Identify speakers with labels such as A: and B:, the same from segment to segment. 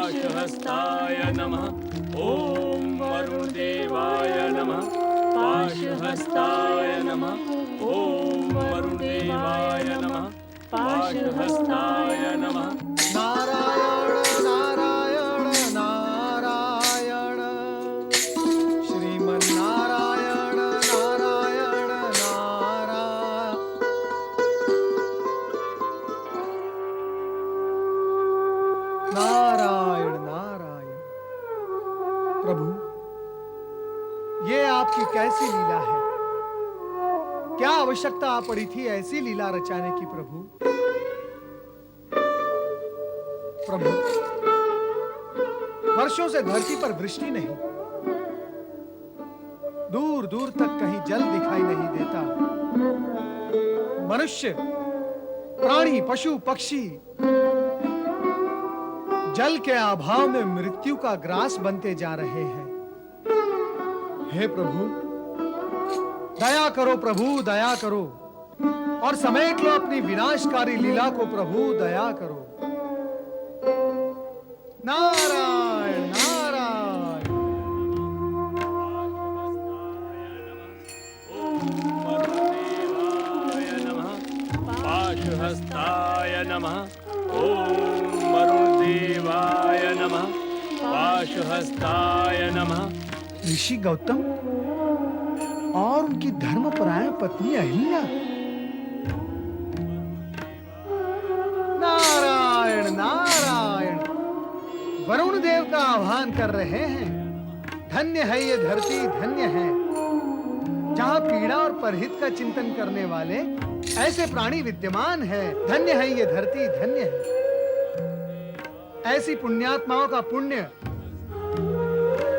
A: पाशहस्ताय नमः। ओम वरुणदेवाय नमः। पाशहस्ताय नमः। ओम वरुणदेवाय नमः। पाशहस्ताय नमः।
B: नारायण नारायण नारायण श्रीमन्नारायण नारायण नारायण नारायण। प्रभु, ये आपकी कैसी लीला है? क्या आवश्यकता आ पड़ी थी ऐसी लीला रचाने की प्रभु? प्रभु, वर्षों से धरती पर वृष्टि नहीं, दूर दूर तक कहीं जल दिखाई नहीं देता। मनुष्य, प्राणी, पशु, पक्षी जल के अभाव में मृत्यु का ग्रास बनते जा रहे हैं। हे प्रभु, दया करो प्रभु, दया करो और समेट लो अपनी विनाशकारी लीला को प्रभु, दया करो। नारायण नारायण।
A: पाशहस्ताय नमः। ओम वरुणदेवाय नमः। पाशहस्ताय नमः।
B: ऋषि गौतम और उनकी धर्मपरायण पत्नी अहिल्या। नारायण नारायण। वरुण देव का आह्वान कर रहे हैं। धन्य है ये धरती, धन्य है जहां पीड़ा और परहित का चिंतन करने वाले ऐसे प्राणी विद्यमान है। धन्य है ये धरती, धन्य है। ऐसी पुण्यात्माओं का पुण्य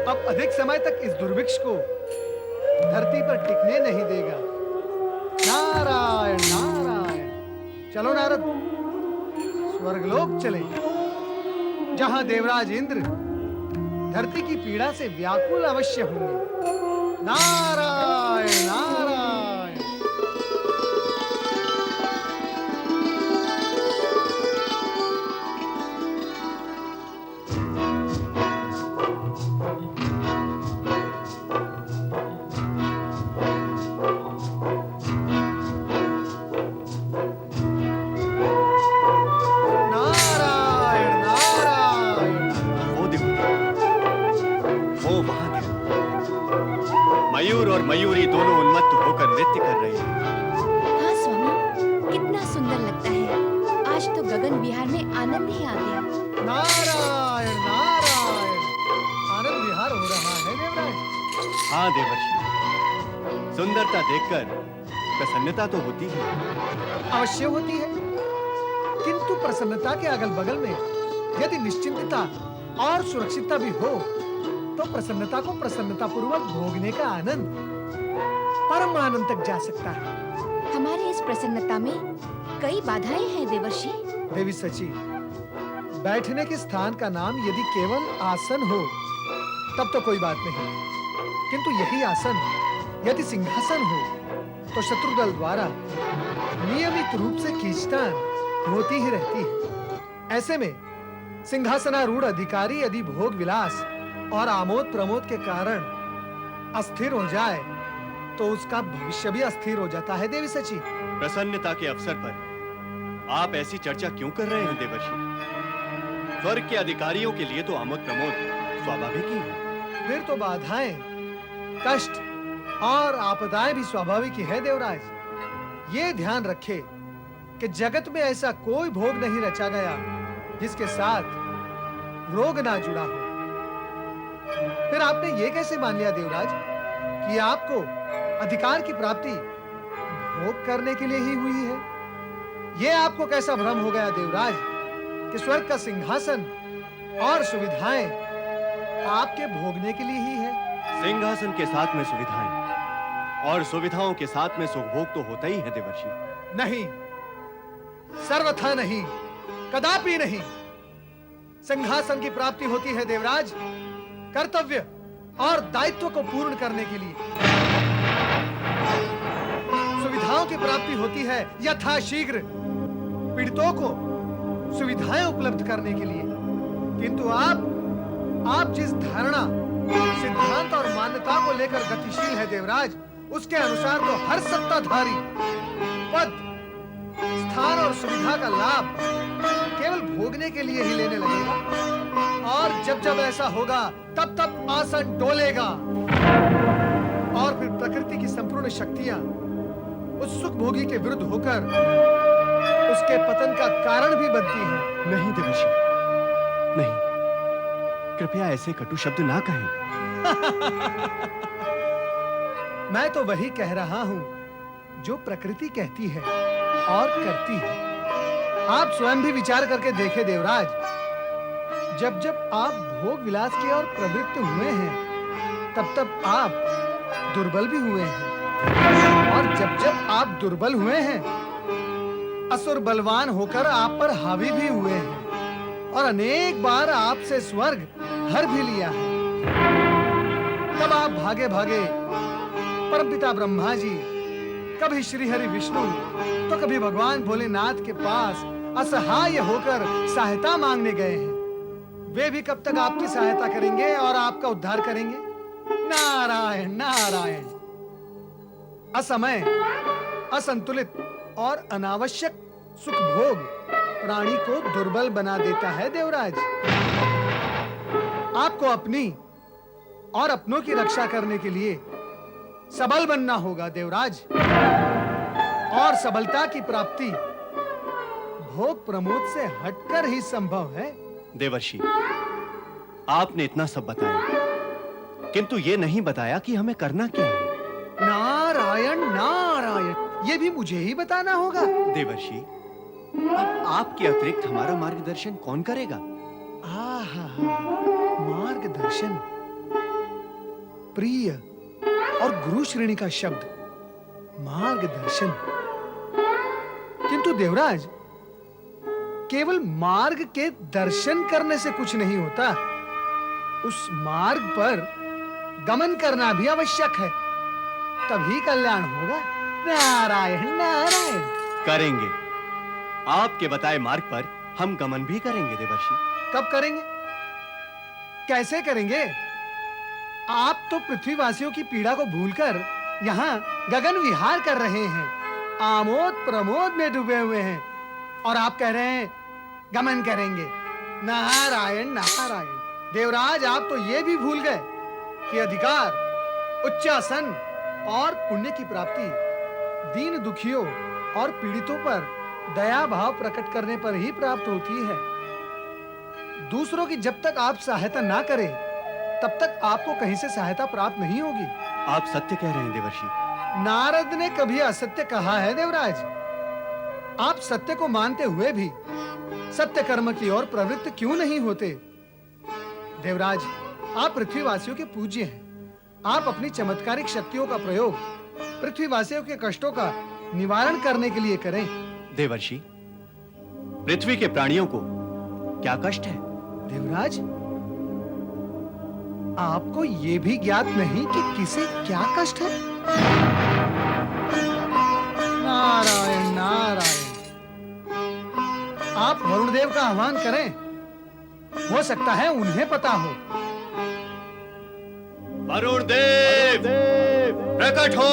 B: अब अधिक समय तक इस दुर्भिक्ष को धरती पर टिकने नहीं देगा। नारायण नारायण। चलो नारद, स्वर्गलोक चले, जहां देवराज इंद्र धरती की पीड़ा से व्याकुल अवश्य होंगे। नारायण नारायण।
C: मयूर और मयूरी दोनों उन्मत्त होकर नृत्य कर रहे हैं।
D: हाँ स्वामी, कितना सुंदर लगता है। आज तो गगन विहार में आनंद ही आ गया।
B: नारायण नारायण। आनंद विहार हो रहा है देवराज।
C: हाँ देवर्षि, सुंदरता देखकर प्रसन्नता तो होती है।
B: अवश्य होती है, किंतु प्रसन्नता के अगल बगल में यदि निश्चिंतता और सुरक्षितता भी हो तो प्रसन्नता को प्रसन्नता पूर्वक भोगने का आनंद परम आनंद तक जा सकता है।
D: हमारी इस प्रसन्नता में कई बाधाएं हैं देवर्षि।
B: देवी सची, बैठने के स्थान का नाम यदि केवल आसन हो तब तो कोई बात नहीं, किंतु यही आसन यदि सिंहासन हो तो शत्रुदल द्वारा नियमित रूप से खींचतान होती ही रहती है। ऐसे में सिंहासनारूढ़ अधिकारी यदि भोग विलास और आमोद प्रमोद के कारण अस्थिर हो जाए तो उसका भविष्य भी अस्थिर हो जाता है। देवी सची,
C: प्रसन्नता के अवसर पर आप ऐसी चर्चा क्यों कर रहे हैं देवर्षि? स्वर्ग के अधिकारियों के लिए तो आमोद प्रमोद स्वाभाविक ही है।
B: फिर तो बाधाएं, कष्ट और आपदाएं भी स्वाभाविक ही है देवराज। ये ध्यान रखे कि जगत में ऐसा कोई भोग नहीं रचा गया जिसके साथ रोग ना जुड़ा हो। फिर आपने ये कैसे मान लिया देवराज कि आपको अधिकार की प्राप्ति भोग करने के लिए ही हुई है? ये आपको कैसा भ्रम हो गया देवराज कि स्वर्ग का सिंहासन और सुविधाएं आपके भोगने के लिए ही है?
C: सिंहासन के साथ में सुविधाएं और सुविधाओं के साथ में सुख भोग तो होता ही है देवर्षि।
B: नहीं, सर्वथा नहीं, कदापि नहीं। सिंहासन की प्राप्ति होती है देवराज कर्तव्य और दायित्व को पूर्ण करने के लिए। सुविधाओं की प्राप्ति होती है यथाशीघ्र पीड़ितों को सुविधाएं उपलब्ध करने के लिए। किंतु आप जिस धारणा, सिद्धांत और मान्यता को लेकर गतिशील है देवराज, उसके अनुसार तो हर सत्ताधारी पद, स्थान और सुविधा का लाभ केवल भोगने के लिए ही लेने लगेगा। और जब जब ऐसा होगा तब तब आसन डोलेगा और फिर प्रकृति की संपूर्ण शक्तियां उस सुख भोगी के विरुद्ध होकर उसके पतन का कारण भी बनती हैं।
C: नहीं देवर्षि, नहीं, कृपया ऐसे कटु शब्द ना कहें।
B: मैं तो वही कह रहा हूं जो प्रकृति कहती है और करती है। आप स्वयं भी विचार करके देखें देवराज, जब जब आप भोग विलास की ओर प्रवृत्त हुए हैं तब तब आप दुर्बल भी हुए हैं, और जब जब आप दुर्बल हुए हैं असुर बलवान होकर आप पर हावी भी हुए हैं, और अनेक बार आपसे स्वर्ग हर भी लिया है। तब आप भागे भागे परमपिता ब्रह्मा जी, कभी श्री हरि विष्णु तो कभी भगवान भोलेनाथ के पास असहाय होकर सहायता मांगने गए हैं। वे भी कब तक आपकी सहायता करेंगे और आपका उद्धार करेंगे? नारायण नारायण। असमय, असंतुलित और अनावश्यक सुख भोग प्राणी को दुर्बल बना देता है देवराज। आपको अपनी और अपनों की रक्षा करने के लिए सबल बनना होगा देवराज, और सबलता की प्राप्ति भोग प्रमोद से हटकर ही संभव है।
C: देवर्षि, आपने इतना सब बताया, किंतु ये नहीं बताया कि हमें करना क्या है।
B: नारायण नारायण, ये भी मुझे ही बताना होगा।
C: देवर्षि, अब आपके अतिरिक्त हमारा मार्गदर्शन कौन करेगा?
B: आहा, मार्गदर्शन, प्रिय और गुरु श्रेणी का शब्द मार्गदर्शन। किंतु देवराज, केवल मार्ग के दर्शन करने से कुछ नहीं होता, उस मार्ग पर गमन करना भी आवश्यक है, तभी कल्याण होगा। नारायण नारायण।
C: करेंगे, आपके बताए मार्ग पर हम गमन भी करेंगे देवर्षि।
B: कब करेंगे? कैसे करेंगे? आप तो पृथ्वीवासियों की पीड़ा को भूलकर यहाँ गगन विहार कर रहे हैं, आमोद प्रमोद में डूबे हुए हैं, और आप कह रहे हैं गमन करेंगे। नारायण नारायण। देवराज, आप तो ये भी भूल गए कि अधिकार, उच्चासन और पुण्य की प्राप्ति दीन दुखियों और पीड़ितों पर दया भाव प्रकट करने पर ही प्राप्त होती है। दूसरों की जब तक आप सहायता ना करें तब तक आपको कहीं से सहायता प्राप्त नहीं होगी।
C: आप सत्य कह रहे हैं देवर्षि।
B: नारद ने कभी असत्य कहा है देवराज? आप सत्य को मानते हुए भी सत्य कर्म की ओर प्रवृत्त क्यों नहीं होते? देवराज, आप पृथ्वीवासियों के पूज्य हैं। आप अपनी चमत्कारिक शक्तियों का प्रयोग पृथ्वीवासियों के कष्टों का निवारण करने के लिए करें।
C: देवर्षि, पृथ्वी के प्राणियों को क्या कष्ट है?
B: देवराज, आपको ये भी ज्ञात नहीं कि किसे क्या कष्ट है? नारायण नारायण। आप वरुण देव का आह्वान करें, हो सकता है उन्हें पता हो।
C: वरुण देव, प्रकट हो।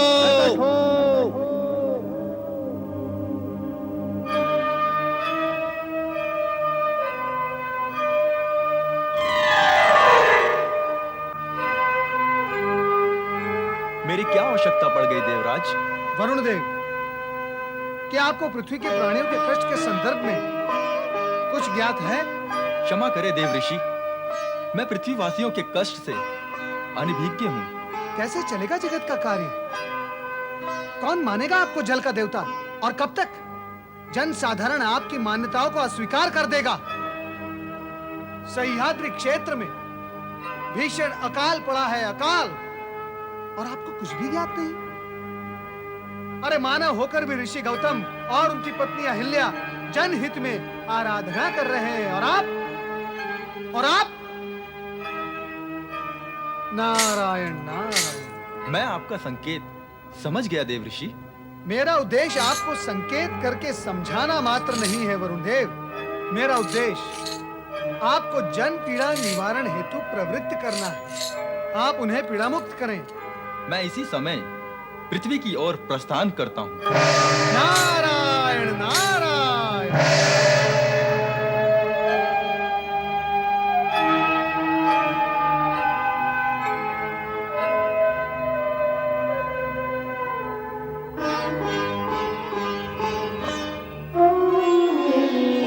E: मेरी क्या आवश्यकता पड़ गई देवराज?
B: वरुण देव, क्या आपको पृथ्वी के प्राणियों के कष्ट के संदर्भ में कुछ ज्ञात है?
E: क्षमा करे देव ऋषि, मैं पृथ्वीवासियों के कष्ट से अनभिज्ञ हूँ।
B: कैसे चलेगा जगत का कार्य? कौन मानेगा आपको जल का देवता? और कब तक जन साधारण आपकी मान्यताओं को अस्वीकार कर देगा? सह्याद्री क्षेत्र में भीषण अकाल पड़ा है, अकाल, और आपको कुछ भी ज्ञात नहीं। अरे मानव होकर भी ऋषि गौतम और उनकी पत्नी अहिल्या जनहित में आराधना कर रहे हैं, और आप नारायण नारायण।
E: मैं आपका संकेत समझ गया देव ऋषि।
B: मेरा उद्देश्य आपको संकेत करके समझाना मात्र नहीं है वरुण देव। मेरा उद्देश्य आपको जन पीड़ा निवारण हेतु प्रवृत्त करना है। आप उन्हें पीड़ा मुक्त करें।
E: मैं इसी समय पृथ्वी की ओर प्रस्थान करता हूँ।
B: नारायण नारायण।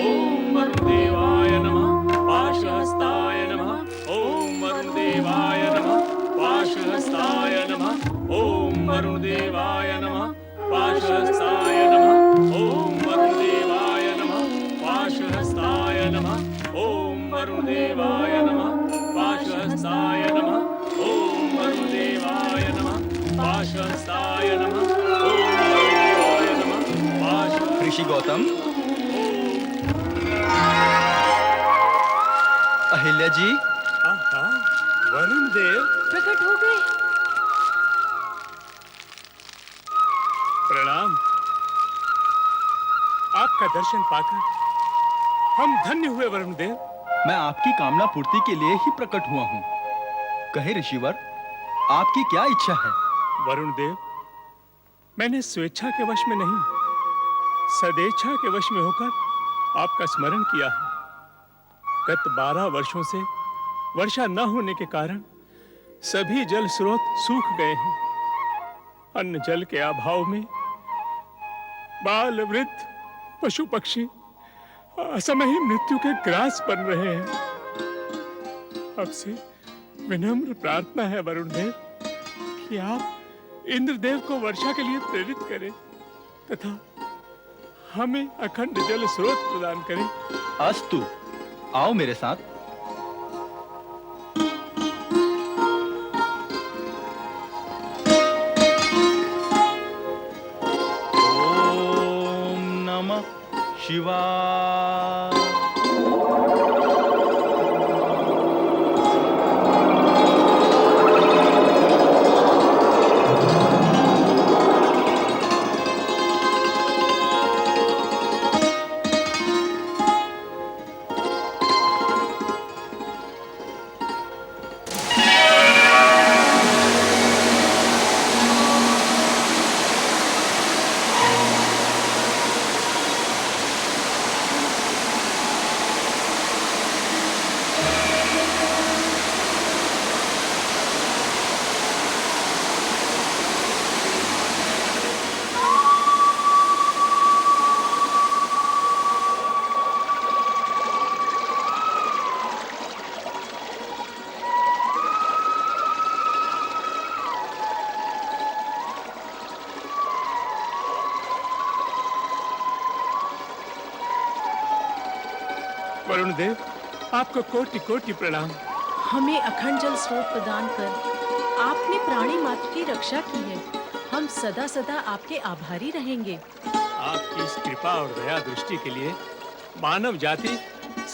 A: ओम वरुण देवाय नमः पाशहस्ताय नमः ओम वरुण देवाय नमः पाशहस्ताय नमः ओम वरुण देवाय नमः पाशहस्ताय नमः ओम वरुण देवाय नमः पाशहस्ताय नमः ओम वरुण देवाय नमः पाशहस्ताय नमः ओम वरुण देवाय नमः पाशहस्ताय नमः ओम वरुण देवाय नमः पाश
E: ऋषि गौतम, अहिल्या जी,
A: आहा, वरुण देव
D: प्रकट हो गए।
A: प्रणाम। आपका दर्शन पाकर हम धन्य हुए वरुण देव।
E: मैं आपकी कामना पूर्ति के लिए ही प्रकट हुआ हूँ। कहे ऋषिवर, आपकी क्या इच्छा है?
A: वरुण देव, मैंने स्वेच्छा के वश में नहीं, सदेच्छा के वश में होकर आपका स्मरण किया है। गत 12 वर्षों से वर्षा न होने के कारण सभी जल स्रोत सूख गए हैं। अन्न जल के अभाव में बाल वृद्ध पशु पक्षी असमय ही मृत्यु के ग्रास बन रहे हैं। अब से विनम्र प्रार्थना है वरुण देव कि आप इंद्रदेव को वर्षा के लिए प्रेरित करें तथा हमें अखंड जल स्रोत प्रदान करें।
E: अस्तु, आओ मेरे साथ। ओम नमः शिवाय।
A: वरुण देव, आपको कोटि कोटि प्रणाम।
F: हमें अखंड जल स्रोत प्रदान कर आपने प्राणी मात्र की रक्षा की है। हम सदा सदा आपके आभारी रहेंगे।
A: आपकी इस कृपा और दया दृष्टि के लिए मानव जाति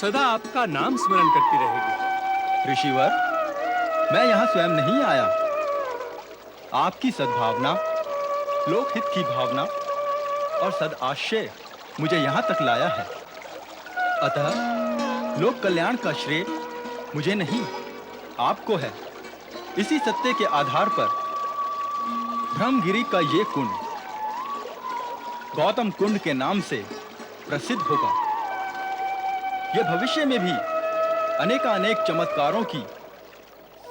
A: सदा आपका नाम स्मरण करती रहेगी।
E: ऋषिवर, मैं यहाँ स्वयं नहीं आया। आपकी सद्भावना, लोकहित की भावना और सदाशय मुझे यहाँ तक लाया है। अतः लोक कल्याण का श्रेय मुझे नहीं, आपको है। इसी सत्य के आधार पर ब्रह्मगिरी का ये कुंड गौतम कुंड के नाम से प्रसिद्ध होगा। यह भविष्य में भी अनेकानेक चमत्कारों की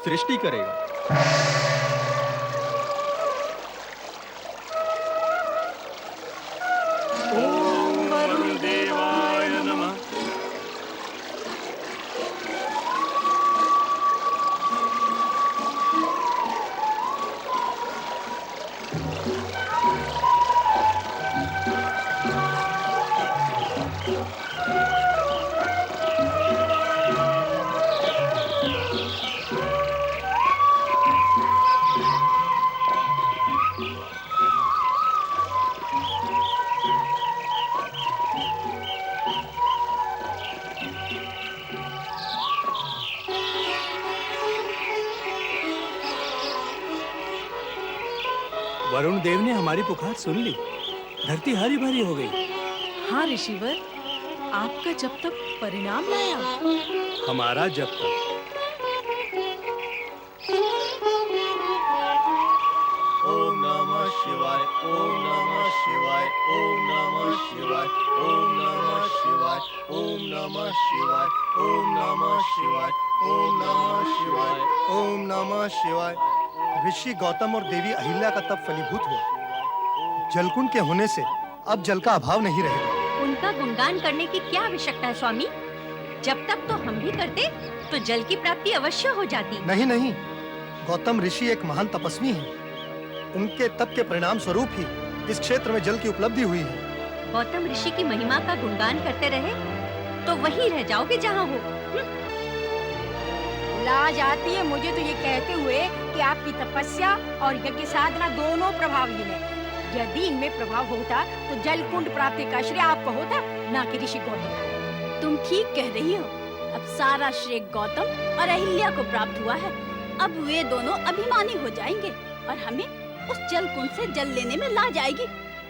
E: सृष्टि करेगा।
A: ओम वरुण देवाय नमः। वरुण देव ने हमारी पुकार सुन ली। धरती हरी भरी हो गई।
F: हाँ ऋषिवर, आपका जब तक परिणाम लाया।
A: हमारा जब तक।
C: ओम नमः शिवाय, ओम नमः शिवाय, ओम नमः शिवाय, ओम नमः शिवाय, ओम नमः शिवाय, ओम नमः शिवाय, ओम नमः शिवाय,
B: ओम नमः शिवाय। ऋषि गौतम और देवी अहिल्या का तप फलीभूत हुआ। जलकुंड के होने से अब जल का अभाव नहीं रहेगा।
G: उनका गुणगान करने की क्या आवश्यकता है स्वामी? जब तक तो हम भी करते तो जल की प्राप्ति अवश्य हो जाती।
B: नहीं नहीं, गौतम ऋषि एक महान तपस्वी हैं। उनके तप के परिणाम स्वरूप ही इस क्षेत्र में जल की उपलब्धि हुई है।
G: गौतम ऋषि की महिमा का गुणगान करते रहे तो वहीं रह जाओगे जहाँ हो।
H: लाज आती है मुझे तो ये कहते हुए कि आपकी तपस्या और यज्ञ साधना दोनों प्रभावहीन है। यदि इनमें प्रभाव होता तो जल कुंड प्राप्ति का श्रेय आपको होता, ना कि ऋषि गौतम।
I: तुम ठीक कह रही हो। अब सारा श्रेय गौतम और अहिल्या को प्राप्त हुआ है। अब वे दोनों अभिमानी हो जाएंगे और हमें उस जल कुंड से जल लेने में ला जाएगी।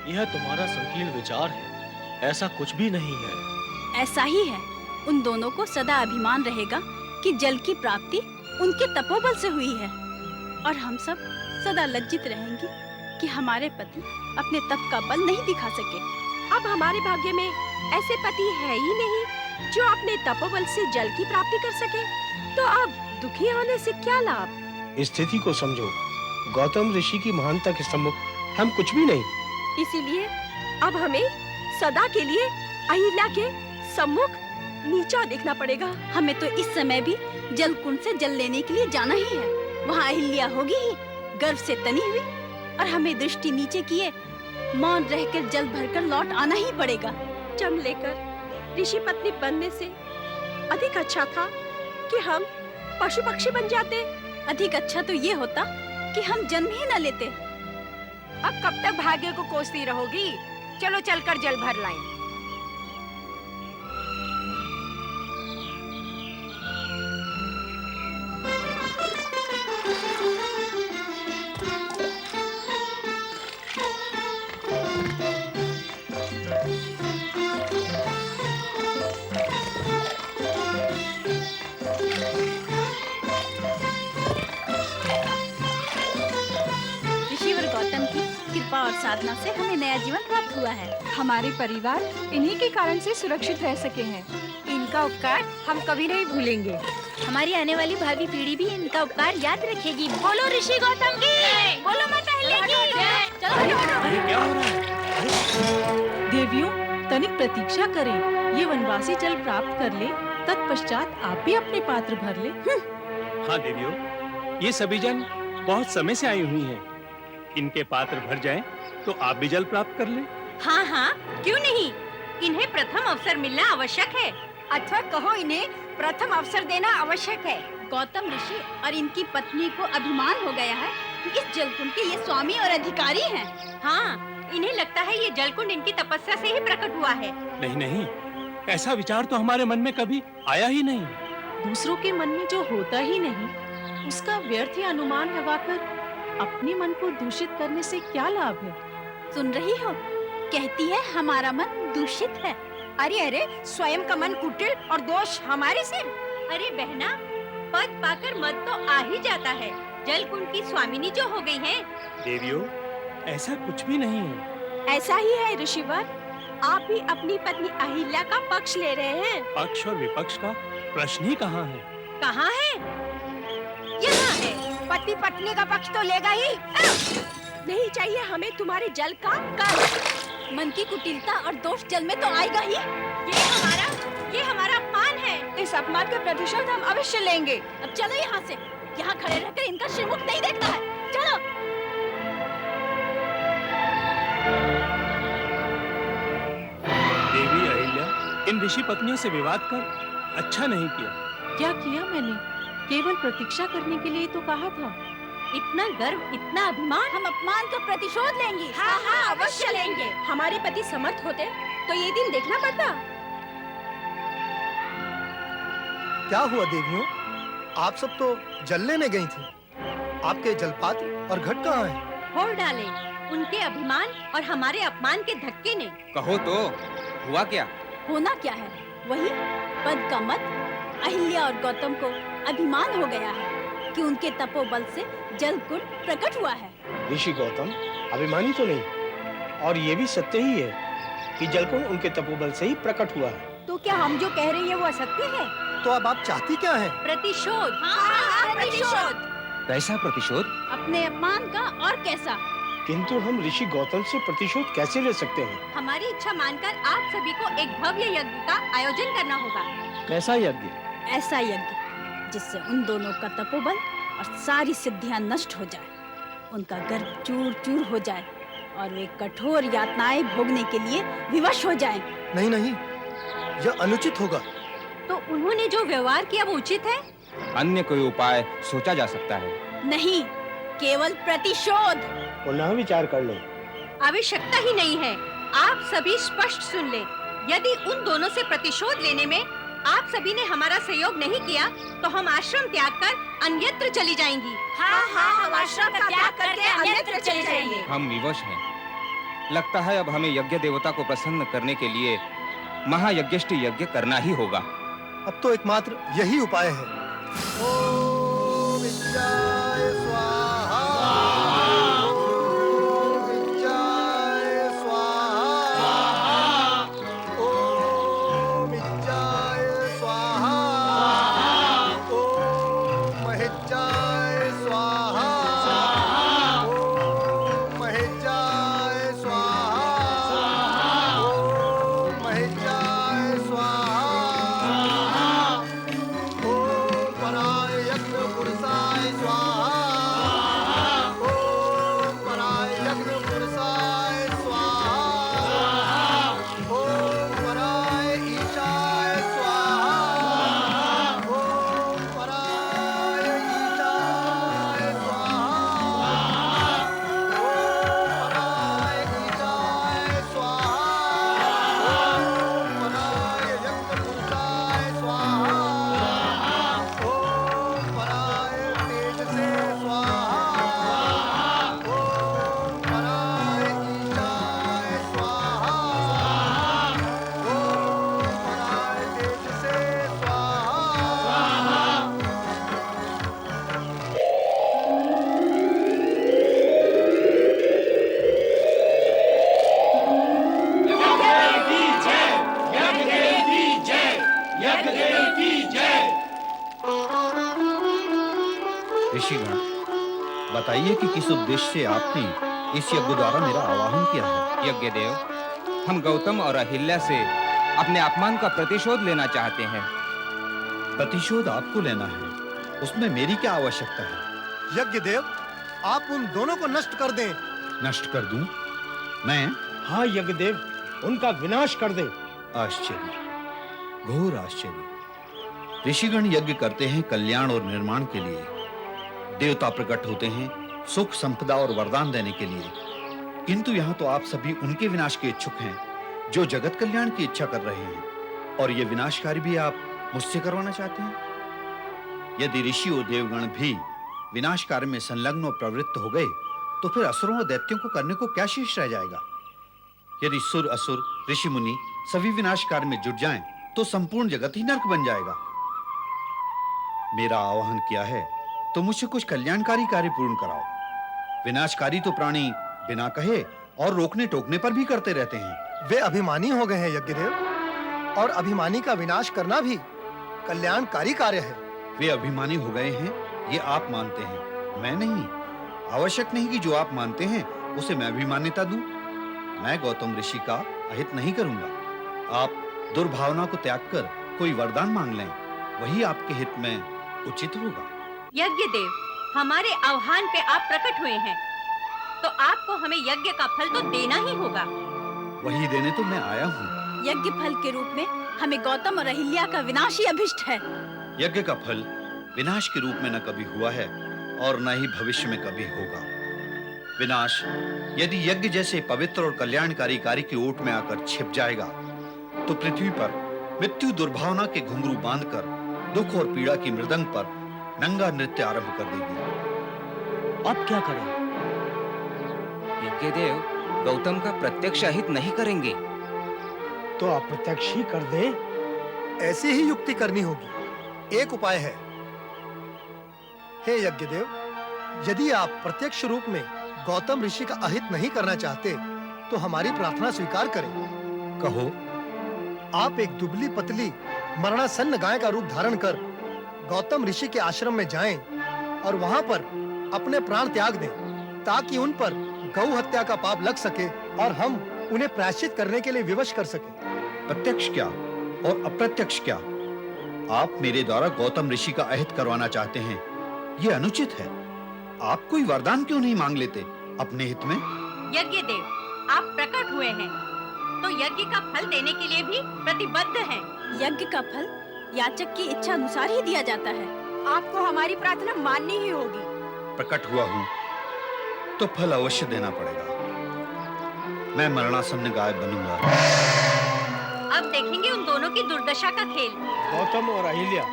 J: यह तुम्हारा संकीर्ण विचार है, ऐसा कुछ भी नहीं है।
I: ऐसा ही है। उन दोनों को सदा अभिमान रहेगा कि जल की प्राप्ति उनके तपोबल से हुई है, और हम सब सदा लज्जित रहेंगे कि हमारे पति अपने तप का बल नहीं दिखा सके।
H: अब हमारे भाग्य में ऐसे पति है ही नहीं जो अपने तपोबल से जल की प्राप्ति कर सके, तो अब दुखी होने से क्या लाभ?
J: स्थिति को समझो। गौतम ऋषि की महानता के सम्मुख हम कुछ भी नहीं।
H: इसीलिए अब हमें सदा के लिए अहिल्या के सम्मुख नीचा देखना पड़ेगा।
I: हमें तो इस समय भी जल कुंड से जल लेने के लिए जाना ही है। वहाँ अहिल्या होगी ही, गर्व से तनी हुई, और हमें दृष्टि नीचे किए मौन रहकर जल भरकर लौट आना ही पड़ेगा।
H: जन्म लेकर ऋषि पत्नी बनने से अधिक अच्छा था कि हम पशु पक्षी बन जाते।
I: अधिक अच्छा तो ये होता कि हम जन्म ही न लेते।
H: अब कब तक भाग्य को कोसती रहोगी? चलो चलकर जल भर लाएं।
I: कृपा और साधना से हमें नया जीवन प्राप्त हुआ है।
H: हमारे परिवार इन्हीं के कारण से सुरक्षित रह सके हैं। इनका उपकार हम कभी नहीं भूलेंगे।
D: हमारी आने वाली भावी पीढ़ी भी इनका उपकार याद रखेगी। बोलो ऋषि गौतम की, बोलो माता अहिल्या की।
F: चलो क्या हो रहा है? देवियों, तनिक प्रतीक्षा करें। ये वनवासी जल प्राप्त कर ले, तत्पश्चात आप भी अपने पात्र भर ले।
A: हाँ देवियों, ये सभी जन बहुत समय से आई हुई हैं। इनके पात्र भर जाएं तो आप भी जल प्राप्त कर लें।
G: हाँ हाँ, क्यों नहीं? इन्हें प्रथम अवसर मिलना आवश्यक है।
H: अथवा कहो इन्हें प्रथम अवसर देना आवश्यक है।
I: गौतम ऋषि और इनकी पत्नी को अभिमान हो गया है कि इस जलकुंड के ये स्वामी और अधिकारी हैं।
G: हाँ, इन्हें लगता है ये जलकुंड इनकी तपस्या से ही प्रकट हुआ है।
A: नहीं नहीं, ऐसा विचार तो हमारे मन में कभी आया ही नहीं।
F: दूसरों के मन में जो होता ही नहीं, उसका व्यर्थ ही अनुमान लगाकर अपने मन को दूषित करने से क्या लाभ है?
I: सुन रही हो? कहती है हमारा मन दूषित है।
H: अरे अरे, स्वयं का मन कुटिल और दोष हमारे सिर।
G: अरे बहना, पद पाकर मत तो आ ही जाता है। जलकुंड की स्वामिनी जो हो गई हैं।
A: देवियों, ऐसा कुछ भी नहीं है।
H: ऐसा ही है ऋषिवर। आप भी अपनी पत्नी अहिल्या का पक्ष ले रहे हैं।
A: पक्ष और विपक्ष का प्रश्न ही कहाँ है?
G: कहाँ है? यहाँ है।
H: पति पत्नी का पक्ष तो लेगा ही। नहीं चाहिए हमें तुम्हारे जल का कर।
I: मन की कुटिलता और दोष जल में तो आएगा ही।
G: ये हमारा अपमान है।
H: इस अपमान का प्रतिशोध हम अवश्य लेंगे।
I: अब चलो यहाँ से। यहाँ खड़े रहकर इनका श्रीमुख नहीं देखना है। चलो।
A: देवी अहिल्या, इन ऋषि पत्नियों से विवाद कर अच्छा नहीं किया।
F: क्या किया मैंने? केवल प्रतीक्षा करने के लिए तो कहा था।
G: इतना गर्व, इतना अभिमान।
I: हम अपमान का प्रतिशोध लेंगे।
H: हाँ हाँ, अवश्य लेंगे। हमारे पति समर्थ होते तो ये दिन देखना पड़ता।
B: क्या हुआ देवियों? आप सब तो जल लेने गई थी। आपके जलपात्र और घट कहाँ हैं?
G: फोड़ डाले उनके अभिमान और हमारे अपमान के धक्के ने।
K: कहो तो हुआ क्या?
I: होना क्या है? वही पद का मत। अहिल्या और गौतम को अभिमान हो गया है कि उनके तपोबल से जल कुंड प्रकट हुआ है।
J: ऋषि गौतम अभिमानी तो नहीं, और ये भी सत्य ही है कि जलकुंड उनके तपोबल से ही प्रकट हुआ है।
H: तो क्या हम जो कह रहे हैं वो असत्य है?
B: तो अब आप चाहती क्या हैं?
G: प्रतिशोध।
I: प्रतिशोध।
E: कैसा प्रतिशोध?
I: अपने अपमान का और कैसा?
J: किंतु हम ऋषि गौतम से प्रतिशोध कैसे ले सकते हैं?
G: हमारी इच्छा मानकर आप सभी को एक भव्य यज्ञ का आयोजन करना होगा।
J: कैसा यज्ञ?
I: ऐसा यज्ञ जिससे उन दोनों का तपोबल और सारी सिद्धियां नष्ट हो जाए, उनका गर्भ चूर चूर हो जाए और वे कठोर यातनाएं भोगने के लिए विवश हो जाएं।
B: नहीं नहीं, यह अनुचित होगा।
G: तो उन्होंने जो व्यवहार किया वो उचित है?
E: अन्य कोई उपाय सोचा जा सकता है।
I: नहीं, केवल प्रतिशोध।
J: पुनः विचार कर लो।
G: आवश्यकता ही नहीं है। आप सभी स्पष्ट सुन ले। यदि उन दोनों से प्रतिशोध लेने में आप सभी ने हमारा सहयोग नहीं किया तो हम आश्रम त्याग कर अन्यत्र चली जाएंगी।
D: हाँ हाँ, हम आश्रम का त्याग करके अन्यत्र चले जाएंगे।
E: हम विवश हैं। लगता है अब हमें यज्ञ देवता को प्रसन्न करने के लिए महायज्ञेष्टि यज्ञ करना ही होगा।
B: अब तो एकमात्र यही उपाय है। ओम विद्याय स्वाहा। ओम विद्याय स्वाहा। ओम विद्याय स्वाहा। ओम महेशाय स्वाहा। ओम महेशाय स्वाहा। ओम महेशाय स्वाहा। ओम पराय यज्ञ पुरुषाय स्वाहा। ओम पराय यज्ञ पुरुषाय स्वाहा। ओम पराय ईशाय स्वाहा। ओम पराय ईशाय स्वाहा। ओम पराय ईशाय स्वाहा। ओम पराय यज्ञ पुरुषाय स्वाहा। ओम पराय तेजसे स्वाहा। ओम पराय ईशाय स्वाहा। ओम पराय तेजसे स्वाहा।
E: ऋषिगण, बताइए कि किस उद्देश्य से आपने इस यज्ञ द्वारा मेरा आवाहन किया है? यज्ञ देव, हम गौतम और अहिल्या से अपने अपमान का प्रतिशोध लेना चाहते हैं। प्रतिशोध आपको लेना है, उसमें मेरी क्या आवश्यकता है?
B: यज्ञ देव, आप उन दोनों को नष्ट कर दें।
E: नष्ट कर दूं? मैं?
J: हाँ यज्ञदेव, उनका विनाश कर दे।
E: आश्चर्य, घोर आश्चर्य। ऋषिगण यज्ञ करते हैं कल्याण और निर्माण के लिए। देवता प्रकट होते हैं सुख संपदा और वरदान देने के लिए। किंतु यहाँ तो आप सभी उनके विनाश के इच्छुक हैं जो जगत कल्याण की इच्छा कर रहे हैं, और ये विनाशकारी भी आप मुझसे करवाना चाहते हैं। यदि ऋषि और देवगण भी विनाश कार्य में संलग्न और प्रवृत्त हो गए तो फिर असुरों और दैत्यों को करने को क्या शेष रह जाएगा? यदि सुर असुर ऋषि मुनि सभी विनाश कार्य में जुट जाएं तो संपूर्ण जगत ही नरक बन जाएगा। मेरा आह्वान किया है तो मुझसे कुछ कल्याणकारी कार्य पूर्ण कराओ। विनाशकारी तो प्राणी बिना कहे और रोकने टोकने पर भी करते रहते हैं।
B: वे अभिमानी हो गए हैं यज्ञदेव, और अभिमानी का विनाश करना भी कल्याणकारी कार्य है।
E: वे अभिमानी हो गए हैं ये आप मानते हैं, मैं नहीं। आवश्यक नहीं कि जो आप मानते हैं उसे मैं भी मान्यता दूं। मैं गौतम ऋषि का अहित नहीं करूंगा। आप दुर्भावना को त्याग कर कोई वरदान मांग लें, वही आपके हित में उचित होगा।
G: यज्ञ देव, हमारे आह्वान पे आप प्रकट हुए हैं तो आपको हमें यज्ञ का फल तो देना ही होगा।
E: वही देने तो मैं आया हूँ।
I: यज्ञ फल के रूप में हमें गौतम और अहिल्या का विनाश ही अभिष्ट है।
E: यज्ञ का फल विनाश के रूप में न कभी हुआ है और न ही भविष्य में कभी होगा। विनाश यदि यज्ञ जैसे पवित्र और कल्याणकारी कार्य की ओट में आकर छिप जाएगा तो पृथ्वी पर मृत्यु दुर्भावना के घुंघरू बांधकर दुख और पीड़ा की मृदंग पर नंगा नृत्य आरंभ कर देगी।
J: अब क्या करें?
E: यज्ञदेव गौतम का प्रत्यक्ष अहित नहीं करेंगे
J: तो अप्रत्यक्ष ही कर दें।
B: ऐसी ही युक्ति करनी होगी। एक उपाय है। हे यज्ञदेव, यदि आप प्रत्यक्ष रूप में गौतम ऋषि का अहित नहीं करना चाहते तो हमारी प्रार्थना स्वीकार करें। कहो, आप एक दुबली पतली मरणासन्न गाय का रूप धारण कर गौतम ऋषि के आश्रम में जाएं और वहां पर अपने प्राण त्याग दें, ताकि उन पर गौ हत्या का पाप लग सके और हम उन्हें प्रायश्चित करने के लिए विवश कर सकें।
K: प्रत्यक्ष क्या और अप्रत्यक्ष क्या, आप मेरे द्वारा गौतम ऋषि का अहित करवाना चाहते हैं, ये अनुचित है। आप कोई वरदान क्यों नहीं मांग लेते अपने हित में?
G: यज्ञ देव, आप प्रकट हुए हैं तो यज्ञ का फल देने के लिए भी प्रतिबद्ध हैं।
I: यज्ञ का फल याचक की इच्छा अनुसार ही दिया जाता है।
H: आपको हमारी प्रार्थना माननी ही होगी।
K: प्रकट हुआ हूँ तो फल अवश्य देना पड़ेगा। मैं मरणासन्न गाय बनूंगा।
G: अब देखेंगे उन दोनों की दुर्दशा का खेल।
J: गौतम और अहिल्या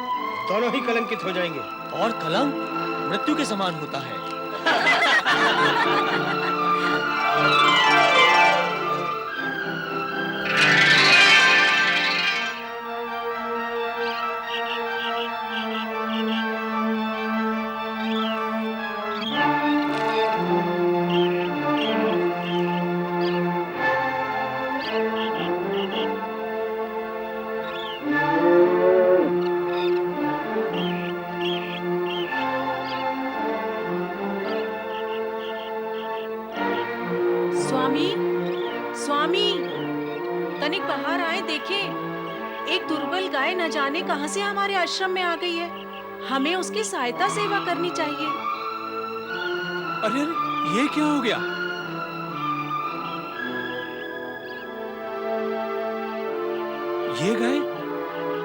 J: दोनों ही कलंकित हो जाएंगे।
C: और कलंक मृत्यु के समान होता है।
F: स्वामी, स्वामी, तनिक बाहर आए, देखें। एक दुर्बल गाय न जाने कहां से हमारे आश्रम में आ गई है। हमें उसकी सहायता सेवा करनी चाहिए।
A: अरे ये क्या हो गया?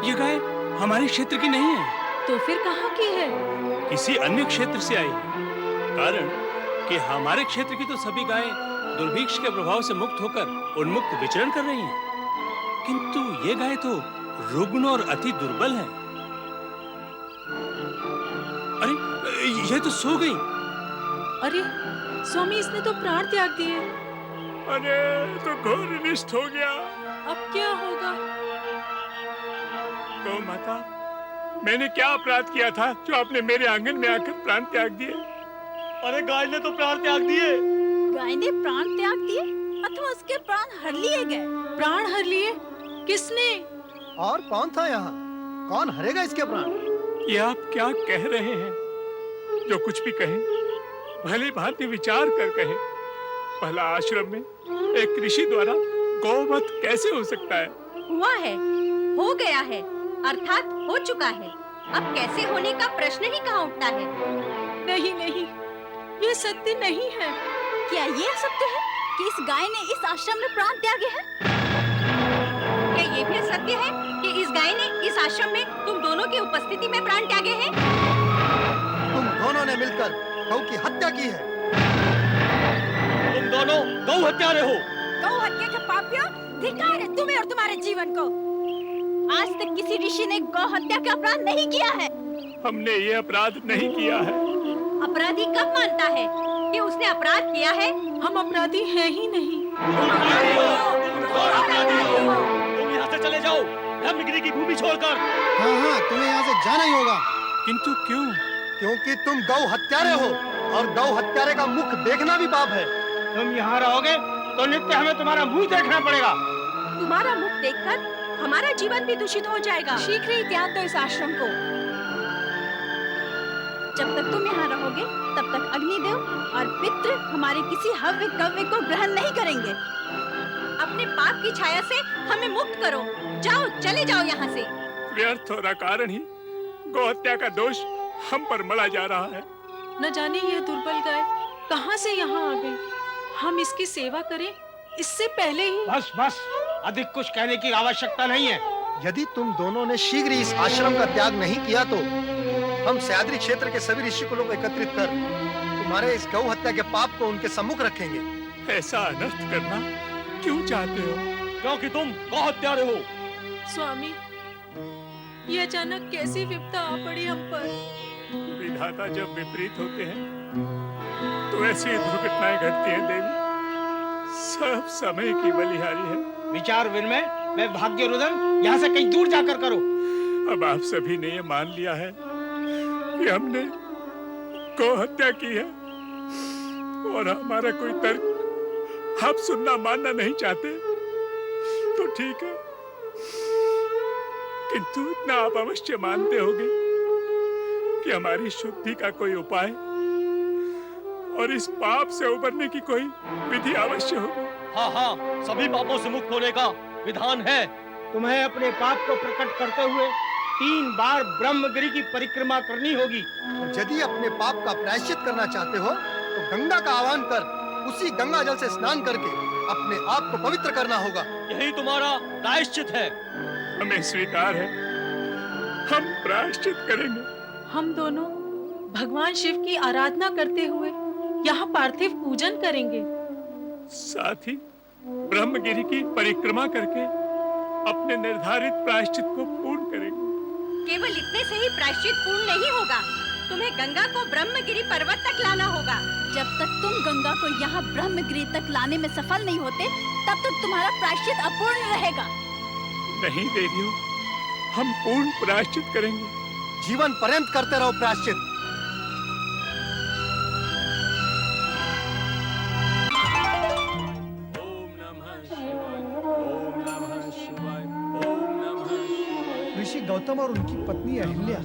A: ये गाय हमारे क्षेत्र की नहीं है।
F: तो फिर कहाँ की है?
A: किसी अन्य क्षेत्र से आई है। कारण कि हमारे क्षेत्र की तो सभी गायें दुर्भिक्ष के प्रभाव से मुक्त होकर उन्मुक्त विचरण कर रही हैं, किंतु ये गाय तो रुग्ण और अति दुर्बल है। अरे ये तो सो गई।
F: अरे स्वामी, इसने तो प्राण त्याग दिए।
A: अरे तो घोर अनिष्ट हो गया।
F: अब क्या होगा?
A: तो माता, मैंने क्या अपराध किया था जो आपने मेरे आंगन में आकर प्राण त्याग दिए?
C: अरे गाय ने तो प्राण त्याग दिए।
I: गाय ने प्राण त्याग दिए अथवा उसके प्राण हर लिए गए?
F: प्राण हर लिए? किसने?
B: और कौन था यहाँ? कौन हरेगा इसके प्राण?
A: ये आप क्या कह रहे हैं? जो कुछ भी कहें भली भांति विचार कर कहें। पहला आश्रम में एक ऋषि द्वारा गौवध कैसे हो सकता है?
G: हुआ है, हो गया है, अर्थात हो चुका है। अब कैसे होने का प्रश्न ही कहाँ उठता है।
F: नहीं नहीं, ये सत्य नहीं है।
I: क्या ये सत्य है कि इस गाय ने इस आश्रम में प्राण त्यागे हैं?
G: क्या ये भी सत्य है कि इस गाय ने इस आश्रम में तुम दोनों की उपस्थिति में प्राण त्यागे हैं?
B: तुम दोनों ने मिलकर गौ की हत्या की है।
C: तुम दोनों गौ हत्यारे हो।
H: गौ हत्या के पापियों, धिक्कार है तुम्हें और तुम्हारे जीवन को।
I: आज तक किसी ऋषि ने गौ हत्या का अपराध नहीं किया है।
A: हमने ये अपराध नहीं किया है।
G: अपराधी कब मानता है कि उसने अपराध किया है?
F: हम अपराधी हैं ही नहीं।
C: तुम यहाँ से चले जाओ, ब्रह्मगिरी की भूमि छोड़कर।
B: हाँ, तुम्हें यहाँ से जाना ही होगा।
A: किंतु क्यों?
B: क्योंकि तुम गौ हत्यारे हो और गौ हत्यारे का मुख देखना भी पाप है।
J: तुम यहाँ रहोगे तो नित्य हमें तुम्हारा मुंह देखना पड़ेगा।
H: तुम्हारा मुख देखकर हमारा जीवन भी दूषित हो जाएगा। शीघ्र ही त्याग दो इस आश्रम को।
I: जब तक तुम यहाँ रहोगे तब तक अग्निदेव और पितृ हमारे किसी हव्य कव्य को ग्रहण नहीं करेंगे।
G: अपने पाप की छाया से हमें मुक्त करो। जाओ, चले जाओ यहाँ से।
A: व्यर्थ और अकारण ही गौ हत्या का दोष हम पर मला जा रहा है।
F: न जाने यह दुर्बल गाय कहां से यहाँ आ गई। हम इसकी सेवा करें इससे पहले ही।
J: बस बस, अधिक कुछ कहने की आवश्यकता नहीं है।
B: यदि तुम दोनों ने शीघ्र इस आश्रम का त्याग नहीं किया तो हम सह्याद्री क्षेत्र के सभी ऋषिकुलों को एकत्रित कर तुम्हारे इस गौ हत्या के पाप को उनके सम्मुख रखेंगे।
A: ऐसा अनर्थ करना क्यों चाहते हो?
C: क्योंकि तुम गौ हत्यारे हो।
F: स्वामी, ये अचानक कैसी विपदा आ पड़ी हम पर।
A: विधाता जब विपरीत होते हैं तो ऐसी दुर्घटनाएं घटती हैं देवी। सब समय की बलिहारी है।
J: विचार विनिमय मैं भाग्यरोधन यहाँ से कहीं दूर जाकर करो।
A: अब आप सभी ने ये मान लिया है कि हमने गौ हत्या की है और हमारा कोई तर्क आप सुनना मानना नहीं चाहते तो ठीक है, किंतु इतना आप अवश्य मानते होंगे कि हमारी शुद्धि का कोई उपाय और इस पाप से उबरने की कोई विधि अवश्य होगी।
C: हाँ हाँ, सभी पापों से मुक्त होने का विधान है।
J: तुम्हें अपने पाप को प्रकट करते हुए 3 बार ब्रह्मगिरी की परिक्रमा करनी होगी।
B: यदि अपने पाप का प्रायश्चित करना चाहते हो तो गंगा का आह्वान कर उसी गंगा जल से स्नान करके अपने आप को पवित्र करना होगा।
C: यही तुम्हारा प्रायश्चित है।
A: हमें स्वीकार है, हम प्रायश्चित करेंगे।
F: हम दोनों भगवान शिव की आराधना करते हुए यहाँ पार्थिव पूजन करेंगे।
A: साथ ही ब्रह्मगिरी की परिक्रमा करके अपने निर्धारित प्रायश्चित को पूर्ण करेंगे।
G: केवल इतने से ही प्रायश्चित पूर्ण नहीं होगा, तुम्हें गंगा को ब्रह्मगिरी पर्वत तक लाना होगा।
I: जब तक तुम गंगा को यहाँ ब्रह्मगिरी तक लाने में सफल नहीं होते, तब तक तुम्हारा प्रायश्चित अपूर्ण रहेगा।
A: नहीं देवियों, हम पूर्ण प्रायश्चित करेंगे।
B: जीवन पर्यंत करते रहो प्रायश्चित। ऋषि गौतम और उनकी पत्नी अहिल्या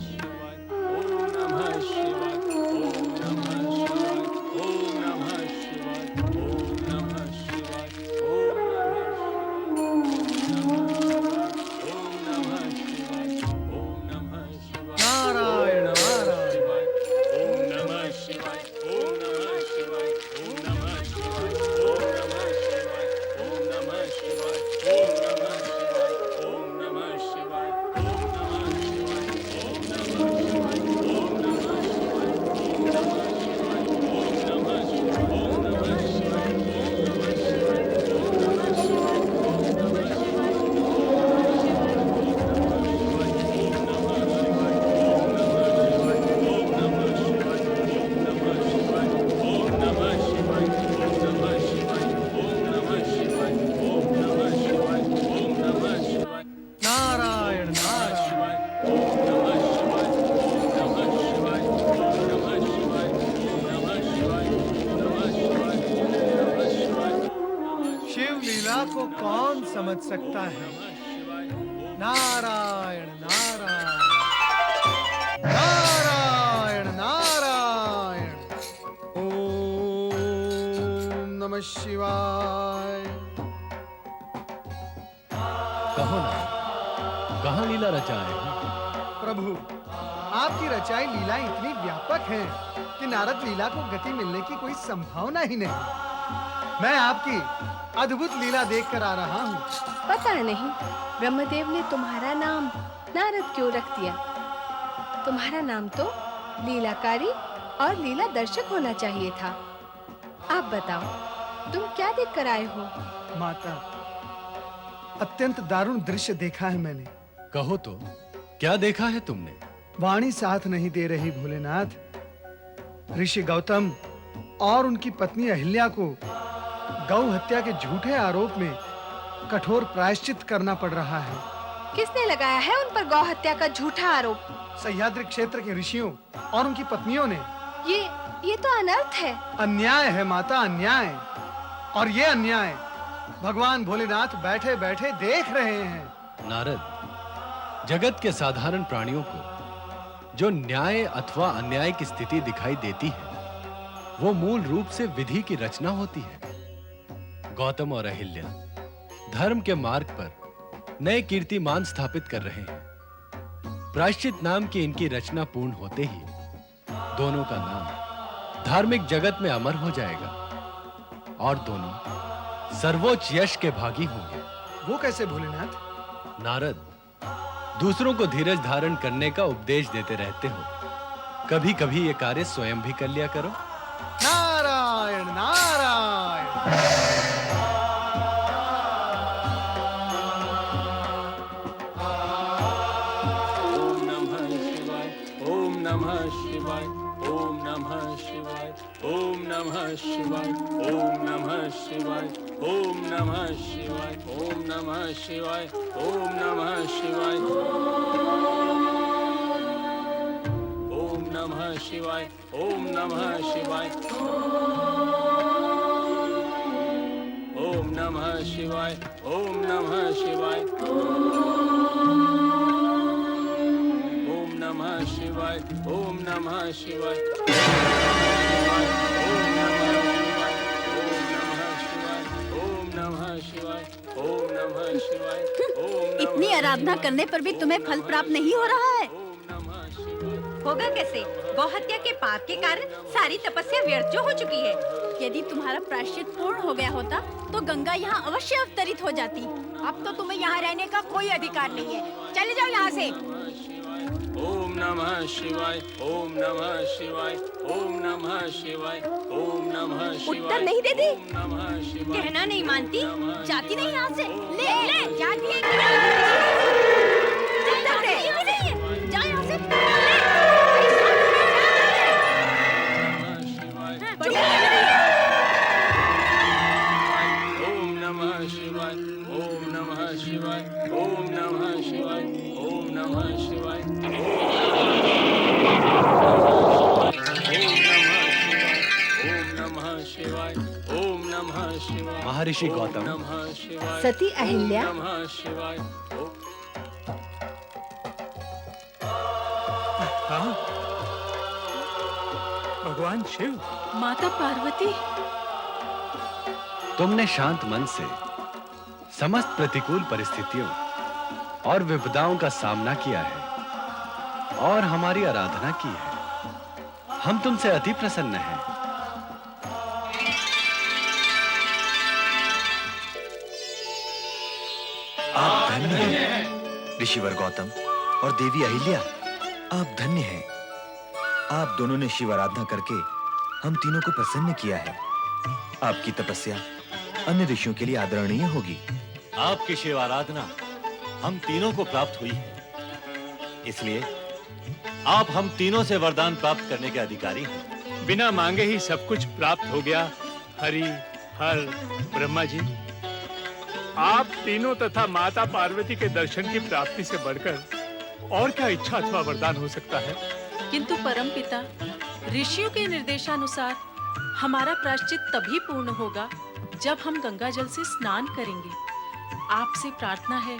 B: नारायण को कौन समझ सकता है। नारायण नारायण नारायण नारायण। ओम नमः शिवाय।
C: कहो ना, कहाँ लीला रचाए हो?
B: प्रभु, आपकी रचाई लीला इतनी व्यापक है कि नारद लीला को गति मिलने की कोई संभावना ही नहीं। मैं आपकी अद्भुत लीला देखकर आ रहा हूँ।
L: पता नहीं ब्रह्मदेव ने तुम्हारा नाम नारद क्यों रख दिया। तुम्हारा नाम तो लीलाकारी और लीला दर्शक होना चाहिए था। आप बताओ, तुम क्या देख कर आए हो?
B: माता, अत्यंत दारुण दृश्य देखा है मैंने।
C: कहो तो, क्या देखा है तुमने?
B: वाणी साथ नहीं दे रही भोलेनाथ। ऋषि गौतम और उनकी पत्नी अहिल्या को गौ हत्या के झूठे आरोप में कठोर प्रायश्चित करना पड़ रहा है।
L: किसने लगाया है उन पर गौ हत्या का झूठा आरोप?
B: सह्याद्री क्षेत्र के ऋषियों और उनकी पत्नियों ने।
L: ये तो अनर्थ है।
B: अन्याय है माता, अन्याय। और ये अन्याय भगवान भोलेनाथ बैठे बैठे देख रहे हैं।
C: नारद, जगत के साधारण प्राणियों को जो न्याय अथवा अन्याय की स्थिति दिखाई देती है, वो मूल रूप से विधि की रचना होती है। गौतम और अहिल्या धर्म के मार्ग पर नए कीर्तिमान स्थापित कर रहे हैं। प्रायश्चित नाम की इनकी रचना पूर्ण होते ही दोनों का नाम धार्मिक जगत में अमर हो जाएगा और दोनों सर्वोच्च यश के भागी होंगे।
B: वो कैसे भोलेनाथ?
C: नारद, दूसरों को धीरज धारण करने का उपदेश देते रहते हो, कभी कभी ये कार्य स्वयं भी कर लिया करो।
B: नारायण नारायण।
A: ओम नमः शिवाय। ओम नमः शिवाय। ओम नमः शिवाय। ओम नमः शिवाय, ओम नमः शिवाय, ओम नमः शिवाय, ओम नमः शिवाय, ओम नमः शिवाय, ओम नमः शिवाय, ओम नमः शिवाय, ओम नमः शिवाय, ओम नमः शिवाय,
I: इतनी आराधना करने पर भी तुम्हें फल प्राप्त नहीं हो रहा है।
G: होगा कैसे? गौहत्या के पाप के कारण सारी तपस्या व्यर्थ जो हो चुकी है।
I: यदि तुम्हारा प्रायश्चित पूर्ण हो गया होता तो गंगा यहाँ अवश्य अवतरित हो जाती।
H: अब तो तुम्हें यहाँ रहने का कोई अधिकार नहीं है, चले जाओ यहाँ से।
A: ओम नमः शिवाय, ओम नमः शिवाय, ओम नमः शिवाय, ओम नमः शिवाय।
G: उत्तर नहीं देती?
A: ओम नमः शिवाय।
G: कहना नहीं मानती?
I: जाती नहीं यहाँ से। ले
H: जाती है
I: जाओ यहाँ से।
A: ओम नमः शिवाय, ओम नमः शिवाय, ओम नमः शिवाय, ओम नमः शिवाय, ओम नमः शिवाय, ओम नमः शिवाय।
E: महर्षि गौतम,
A: नमः शिवाय,
L: सती अहिल्या
A: नमः शिवाय। हाँ? भगवान शिव।
F: माता पार्वती,
M: तुमने शांत मन से समस्त प्रतिकूल परिस्थितियों और विपदाओं का सामना किया है और हमारी आराधना की है। हम तुमसे अति प्रसन्न हैं।
C: आप धन्य हैं ऋषिवर गौतम और देवी अहिल्या, आप धन्य हैं। आप दोनों ने शिव आराधना करके हम तीनों को प्रसन्न किया है। आपकी तपस्या अन्य ऋषियों के लिए आदरणीय होगी।
N: आपकी शिव आराधना हम तीनों को प्राप्त हुई है, इसलिए आप हम तीनों से वरदान प्राप्त करने के अधिकारी हैं।
A: बिना मांगे ही सब कुछ प्राप्त हो गया। हरि हर ब्रह्मा जी, आप तीनों तथा माता पार्वती के दर्शन की प्राप्ति से बढ़कर और क्या इच्छा अथवा वरदान हो सकता है?
F: किंतु परमपिता, ऋषियों के निर्देशानुसार हमारा प्रायश्चित तभी पूर्ण होगा जब हम गंगा जल से स्नान करेंगे। आपसे प्रार्थना है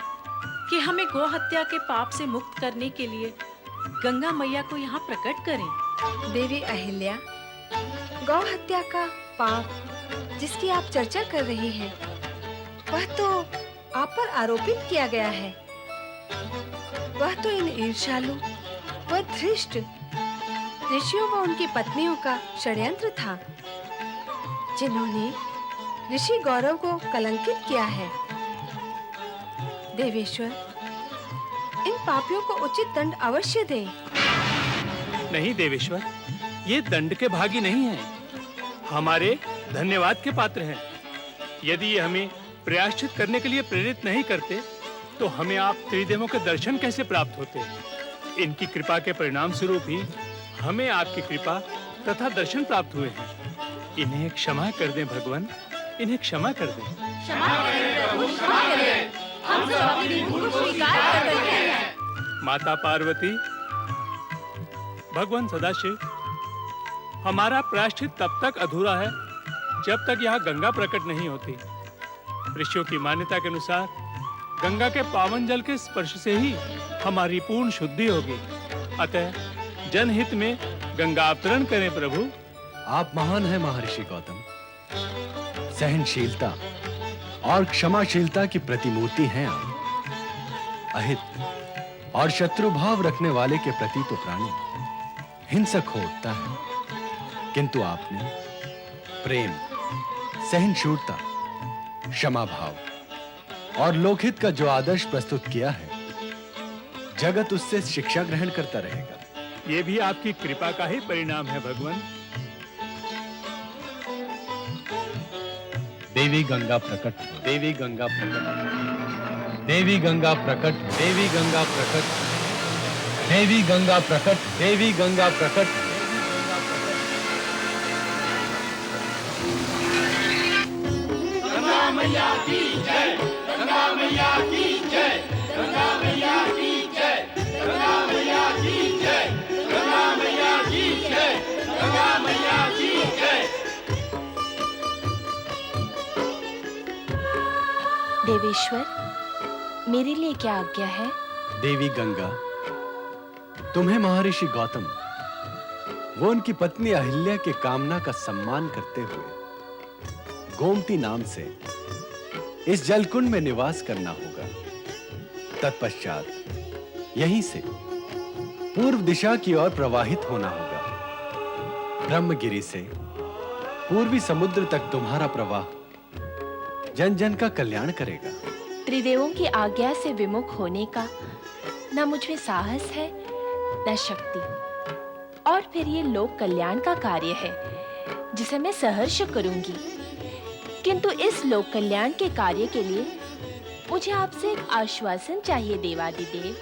F: कि हमें गौ हत्या के पाप से मुक्त करने के लिए गंगा मैया को यहाँ प्रकट करें।
L: देवी अहिल्या, गौ हत्या का पाप जिसकी आप चर्चा कर रही हैं, वह तो आप पर आरोपित किया गया है। वह तो इन ईर्ष्यालु व धृष्ट ऋषियों व उनकी पत्नियों का षड्यंत्र था, जिन्होंने ऋषि गौरव को कलंकित किया है। देवेश्वर, इन पापियों को उचित दंड अवश्य दें।
A: नहीं देवेश्वर, ये दंड के भागी नहीं हैं, हमारे धन्यवाद के पात्र हैं। यदि ये हमें प्रायश्चित करने के लिए प्रेरित नहीं करते तो हमें आप त्रिदेवों के दर्शन कैसे प्राप्त होते? इनकी कृपा के परिणाम स्वरूप ही हमें आपकी कृपा तथा दर्शन प्राप्त हुए हैं। इन्हें क्षमा कर दें भगवान, इन्हें क्षमा कर दें।
I: क्षमा करें प्रभु, क्षमा करें। हम सब अपनी भूल स्वीकार कर बैठे हैं।
A: माता पार्वती, भगवान सदाशिव, हमारा प्रायश्चित तब तक अधूरा है जब तक यहाँ गंगा प्रकट नहीं होती। ऋषियों की मान्यता के अनुसार गंगा के पावन जल के स्पर्श से ही हमारी पूर्ण शुद्धि होगी। अतः जनहित में गंगा अवतरण करें प्रभु।
M: आप महान हैं महर्षि गौतम। सहनशीलता और क्षमाशीलता की प्रतिमूर्ति हैं आप। अहित और शत्रु भाव रखने वाले के प्रति तो प्राणी हिंसक हो उठता है, किंतु आपने प्रेम, सहनशीलता, क्षमा भाव और लोकहित का जो आदर्श प्रस्तुत किया है, जगत उससे शिक्षा ग्रहण करता रहेगा।
A: ये भी आपकी कृपा का ही परिणाम है भगवान।
M: देवी गंगा प्रकट, देवी गंगा प्रकट, देवी गंगा प्रकट, देवी गंगा प्रकट, देवी गंगा प्रकट, देवी गंगा प्रकट।
A: गंगा
L: देवेश्वर, मेरे लिए क्या आज्ञा है?
M: देवी गंगा, तुम्हें महर्षि गौतम वो उनकी पत्नी अहिल्या के कामना का सम्मान करते हुए गोमती नाम से इस जलकुंड में निवास करना होगा। तत्पश्चात यहीं से पूर्व दिशा की ओर प्रवाहित होना होगा। ब्रह्मगिरी से पूर्वी समुद्र तक तुम्हारा प्रवाह जन जन का कल्याण करेगा।
L: त्रिदेवों की आज्ञा से विमुख होने का न मुझमें साहस है न शक्ति, और फिर ये लोक कल्याण का कार्य है जिसे मैं सहर्ष करूंगी। किंतु इस लोक कल्याण के कार्य के लिए मुझे आपसे एक आश्वासन चाहिए देवादिदेव।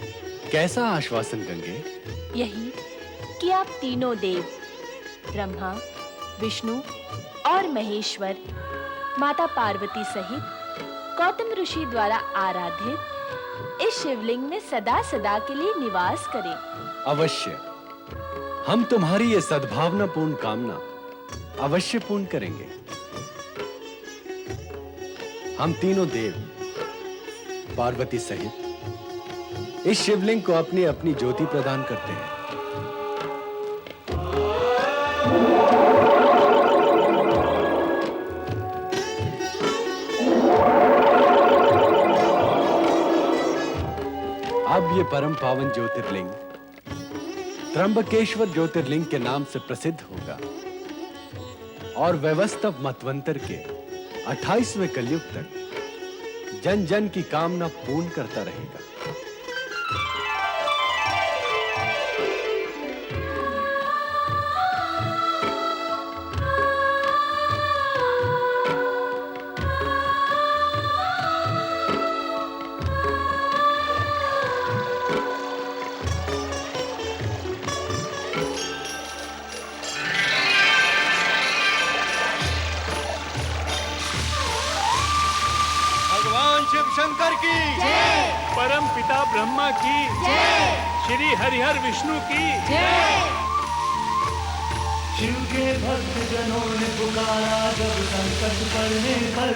M: कैसा आश्वासन गंगे?
L: यही कि आप तीनों देव ब्रह्मा, विष्णु और महेश्वर माता पार्वती सहित गौतम ऋषि द्वारा आराधित इस शिवलिंग में सदा सदा के लिए निवास करें।
M: अवश्य, हम तुम्हारी ये सद्भावनापूर्ण कामना अवश्य पूर्ण करेंगे। हम तीनों देव पार्वती सहित इस शिवलिंग को अपनी अपनी ज्योति प्रदान करते हैं। अब ये परम पावन ज्योतिर्लिंग त्र्यंबकेश्वर ज्योतिर्लिंग के नाम से प्रसिद्ध होगा और वैवस्वत मतवंतर के 28वें कलयुग तक जन जन की कामना पूर्ण करता रहेगा।
C: शिव शंकर की
A: जय, परम पिता ब्रह्मा की जय, श्री हरिहर विष्णु की जय।
C: शिव के भक्त जनों ने पुकारा जब संकट पड़ने पर,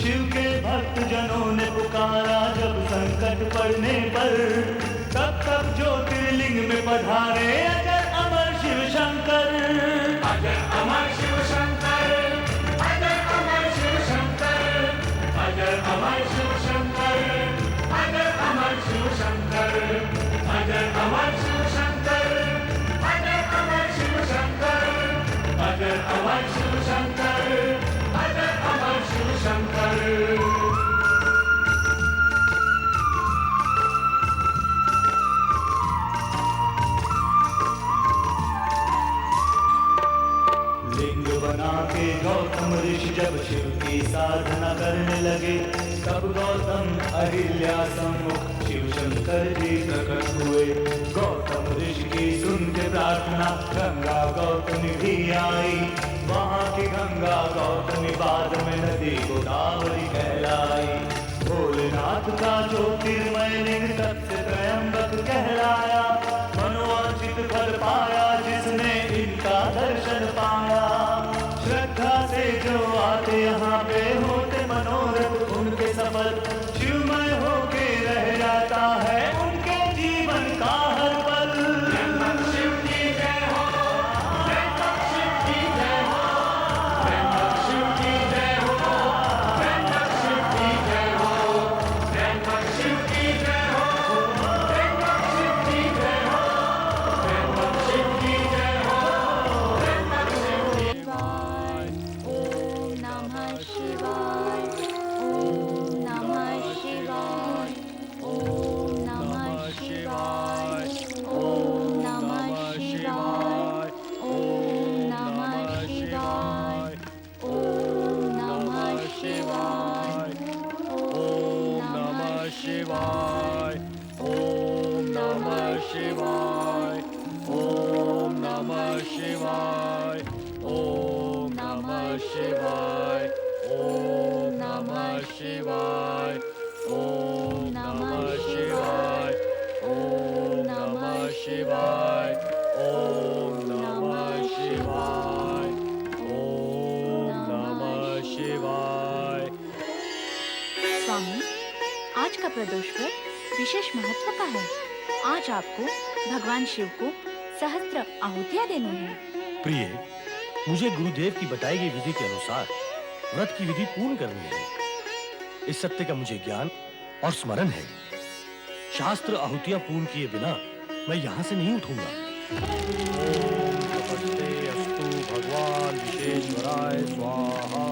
C: शिव के भक्त जनों ने पुकारा जब संकट पड़ने पर, तब तब ज्योतिर्लिंग में पधारे अजर अमर शिव शंकर। अजर अमर शिव शंकर, अजर अमर शिव शंकर, अजर अमर शिव शंकर, अजर अमर शिव शंकर, अजर अमर शिव शंकर, अजर अमर शिव शंकर, अजर अमर शिव शंकर, अजर अमर शिव शंकर। लिंग बना के गौतम ऋषि जब शिव की साधना करने लगे, तब गौतम अहिल्या सम्मुख शिव शंकर जी प्रकट हुए। गौतम ऋषि की सुन के प्रार्थना गंगा गौतमी भी आई। वहाँ की गंगा गौतमी बाद में नदी गोदावरी कहलाई। भोलेनाथ का ज्योतिर्मय लिंग तब से त्रयंबक कहलाया। मनोवांछित फल पाया जिसने इनका दर्शन पाया। श्रद्धा से जो आते यहाँ पे होते मनोरथ उनके सफल। शिवमय होके रह जाता है उनके जीवन का हर पल। शिव की जय हो, शिव की जय हो, शिव की जय हो, शिव की जय हो, शिव की जय हो, शिव की जय हो, शिव की जय हो,
D: ओम नमः शिवाय, ओम नमः शिवाय, ओम नमः शिवाय, ओम नमः शिवाय, ओम नमः शिवाय, ओम नमः शिवाय, ओम नमः शिवाय, ओम नमः शिवाय, ओम नमः शिवाय, ओम नमः शिवाय, ओम नमः
C: शिवाय ओम नमः शिवाय ओम नमः शिवाय ओम नमः शिवाय ओम नमः शिवाय।
D: स्वामी, आज का प्रदोष व्रत विशेष महत्व का है। आज आपको भगवान शिव को सहस्त्र आहुतियां देनी है।
C: प्रिय, मुझे गुरुदेव की बताई गई विधि के अनुसार व्रत की विधि पूर्ण करनी है। इस सत्य का मुझे ज्ञान और स्मरण है। शास्त्र आहुतियां पूर्ण किए बिना मैं यहाँ से नहीं उठूंगा। ओम नमस्ते अस्तु भगवान विश्वेश्वराय स्वाहा।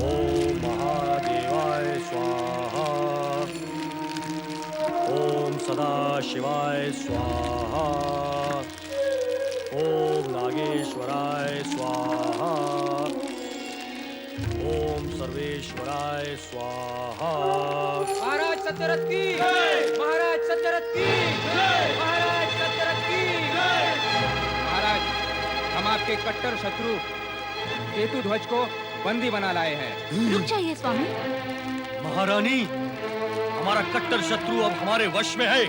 C: ओम महादेवाय स्वाहा। ओम सदाशिवाय स्वाहा। ओम नागेश्वराय स्वाहा। ओम सर्वेश्वराय स्वाहा।
J: महाराज सत्यरथ की महाराज सत्यरथ की महाराज सत्यरथ की। महाराज, हम आपके कट्टर शत्रु केतु ध्वज को बंदी बना लाए हैं।
D: रुक जाइए स्वामी।
C: महारानी, हमारा कट्टर शत्रु अब हमारे वश में है।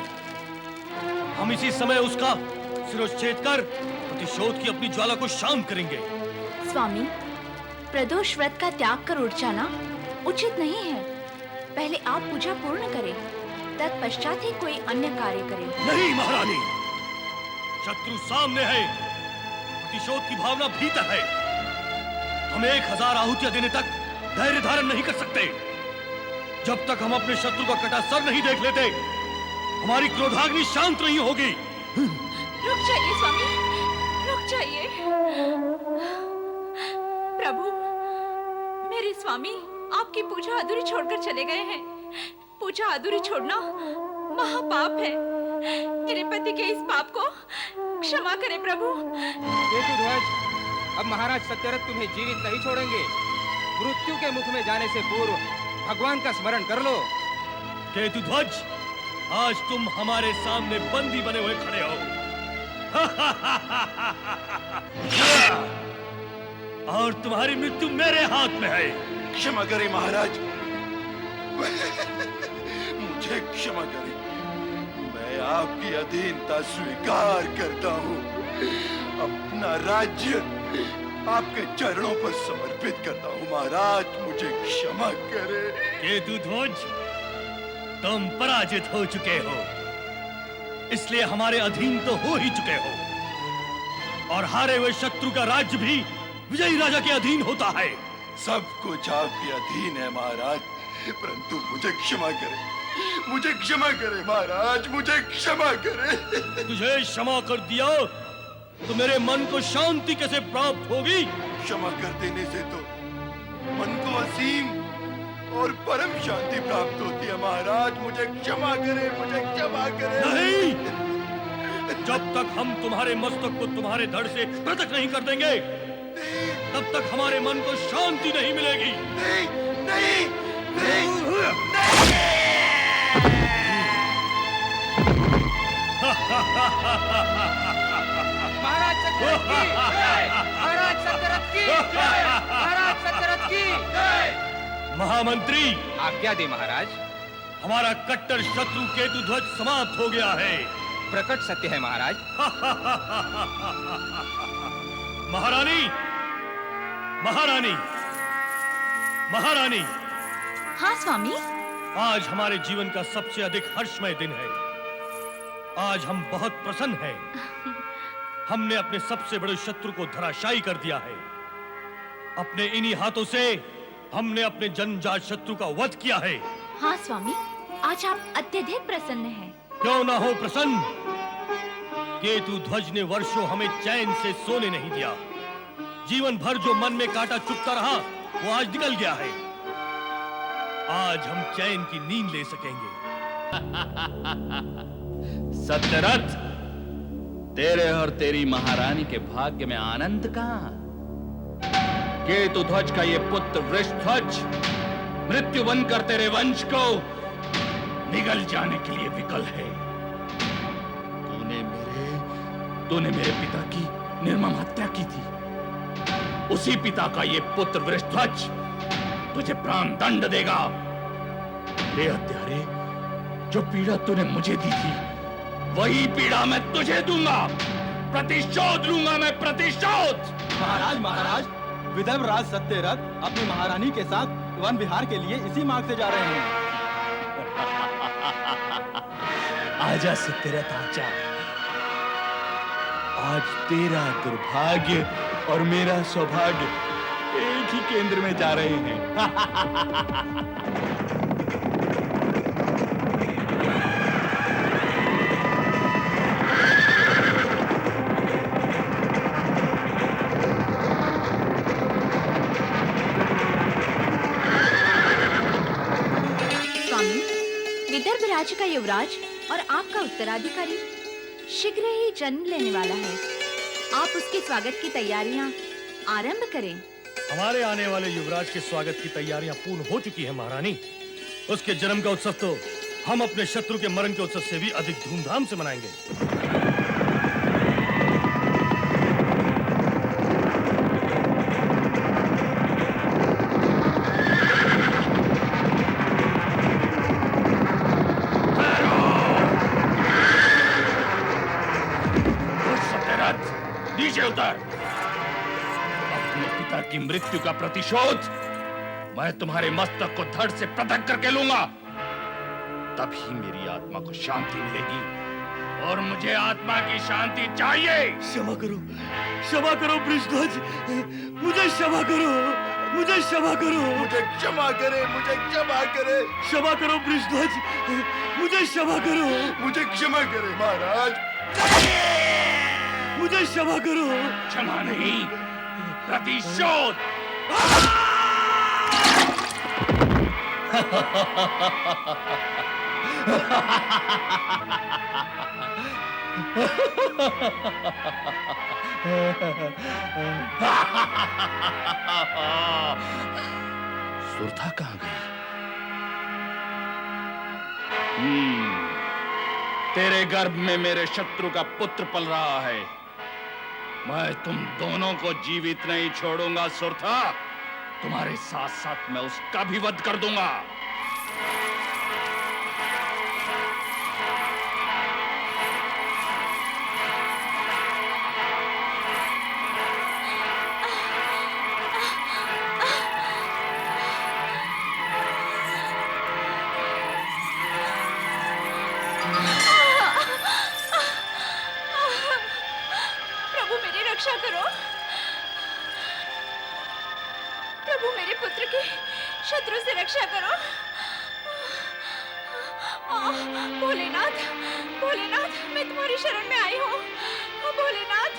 C: हम इसी समय उसका शिरोच्छेद कर प्रतिशोध की अपनी ज्वाला को शांत करेंगे।
D: स्वामी, प्रदोष व्रत का त्याग कर उठ जाना उचित नहीं है। पहले आप पूजा पूर्ण करें, तत्पश्चात ही कोई अन्य कार्य करें।
C: नहीं महारानी, शत्रु सामने है, प्रतिशोध की भावना भीतर है। हम 1000 आहुतियां देने तक धैर्य धारण नहीं कर सकते। जब तक हम अपने शत्रु का कटा सर नहीं देख लेते, हमारी क्रोधाग्नि शांत नहीं होगी।
D: रुक जाइए स्वामी, रुक जाइए। प्रभु, मेरे स्वामी आपकी पूजा अधूरी छोड़कर चले गए हैं। पूजा अधूरी छोड़ना महापाप है। मेरे पति के इस पाप को क्षमा करें प्रभु।
J: केतु ध्वज, अब महाराज सत्यरथ तुम्हें जीवित नहीं छोड़ेंगे। मृत्यु के मुख में जाने से पूर्व भगवान का स्मरण कर लो।
C: केतु ध्वज, आज तुम हमारे सामने बंदी बने हुए खड़े हो। और तुम्हारी मृत्यु मेरे हाथ में है।
K: क्षमा करें महाराज, मुझे क्षमा करें। मैं आपकी अधीनता स्वीकार करता हूँ। अपना राज्य आपके चरणों पर समर्पित करता हूँ। महाराज, मुझे क्षमा करें।
C: केतु ध्वज, तुम पराजित हो चुके हो, इसलिए हमारे अधीन तो हो ही चुके हो। और हारे हुए शत्रु का राज्य भी विजयी राजा के अधीन होता है।
K: सब कुछ आपके अधीन है महाराज, परंतु मुझे क्षमा करें। मुझे क्षमा करें महाराज, मुझे क्षमा करें।
C: तुझे क्षमा कर दिया तो मेरे मन को शांति कैसे प्राप्त होगी?
K: क्षमा कर देने से तो मन को असीम और परम शांति प्राप्त होती है महाराज। मुझे क्षमा करें, मुझे क्षमा करें।
C: नहीं, जब तक हम तुम्हारे मस्तक को तुम्हारे धड़ से पृथक नहीं कर देंगे, तब तक हमारे मन को शांति नहीं मिलेगी।
K: नहीं, नहीं, नहीं,
J: महाराज सत्यरथ की महाराज सत्यरथ की महाराज सत्यरथ की।
C: महामंत्री,
J: आज्ञा दे महाराज।
C: हमारा कट्टर शत्रु केतु ध्वज समाप्त हो गया है।
J: प्रकट सत्य है महाराज।
C: महारानी, महारानी, महारानी,
D: हाँ स्वामी।
C: आज हमारे जीवन का सबसे अधिक हर्षमय दिन है। आज हम बहुत प्रसन्न हैं। हमने अपने सबसे बड़े शत्रु को धराशायी कर दिया है। अपने इन्हीं हाथों से हमने अपने जन्मजात शत्रु का वध किया है।
D: हाँ स्वामी, आज आप अत्यधिक प्रसन्न हैं।
C: क्यों ना हो प्रसन्न? केतु ध्वज ने वर्षों हमें चैन से सोने नहीं दिया। जीवन भर जो मन में कांटा चुभता रहा, वो आज निकल गया है। आज हम चैन की नींद ले सकेंगे।
O: सत्यरथ, तेरे और तेरी महारानी के भाग्य में आनंद कहां? केतु ध्वज का ये पुत्र वृषध्वज मृत्यु बनकर तेरे वंश को निगल जाने के लिए विकल है। तूने मेरे पिता की निर्मम हत्या की थी। उसी पिता का ये पुत्र वृषध्वज तुझे प्राण दंड देगा। ले हत्यारे, जो पीड़ा तूने मुझे दी थी वही पीड़ा मैं तुझे दूंगा। प्रतिशोध लूंगा मैं, प्रतिशोध।
E: महाराज महाराज, विदर्भ राज सत्यरथ अपनी महारानी के साथ वन विहार के लिए इसी मार्ग से जा रहे हैं।
O: आजा सत्यरथ आजा। आज तेरा दुर्भाग्य और मेरा सौभाग्य एक ही केंद्र में जा रहे हैं।
G: विदर्भ राज्य का युवराज और आपका उत्तराधिकारी शीघ्र ही जन्म लेने वाला है। आप उसके स्वागत की तैयारियां आरंभ करें।
C: हमारे आने वाले युवराज के स्वागत की तैयारियां पूर्ण हो चुकी हैं महारानी। उसके जन्म का उत्सव तो हम अपने शत्रु के मरण के उत्सव से भी अधिक धूमधाम से मनाएंगे।
O: नीचे उतर। अपने पिता की मृत्यु का प्रतिशोध मैं तुम्हारे मस्तक को धड़ से पृथक करके लूंगा। तभी मेरी आत्मा को शांति मिलेगी, और मुझे आत्मा की शांति चाहिए।
C: क्षमा करो वृषध्वज, मुझे क्षमा करो, मुझे क्षमा करो,
K: मुझे क्षमा करे, मुझे क्षमा करे,
C: क्षमा करो वृषध्वज, मुझे क्षमा करो,
K: मुझे क्षमा करे महाराज,
C: मुझे क्षमा करो।
O: क्षमा नहीं, प्रतिशोध। सुरथा कहाँ गई? तेरे गर्भ में मेरे शत्रु का पुत्र पल रहा है। मैं तुम दोनों को जीवित नहीं छोड़ूंगा सुरथा। तुम्हारे साथ साथ मैं उसका भी वध कर दूंगा।
D: प्रभु मेरी रक्षा करो। प्रभु मेरे पुत्र की शत्रु से रक्षा करो। भोलेनाथ, भोलेनाथ, मैं तुम्हारी शरण में आई हूँ। भोलेनाथ,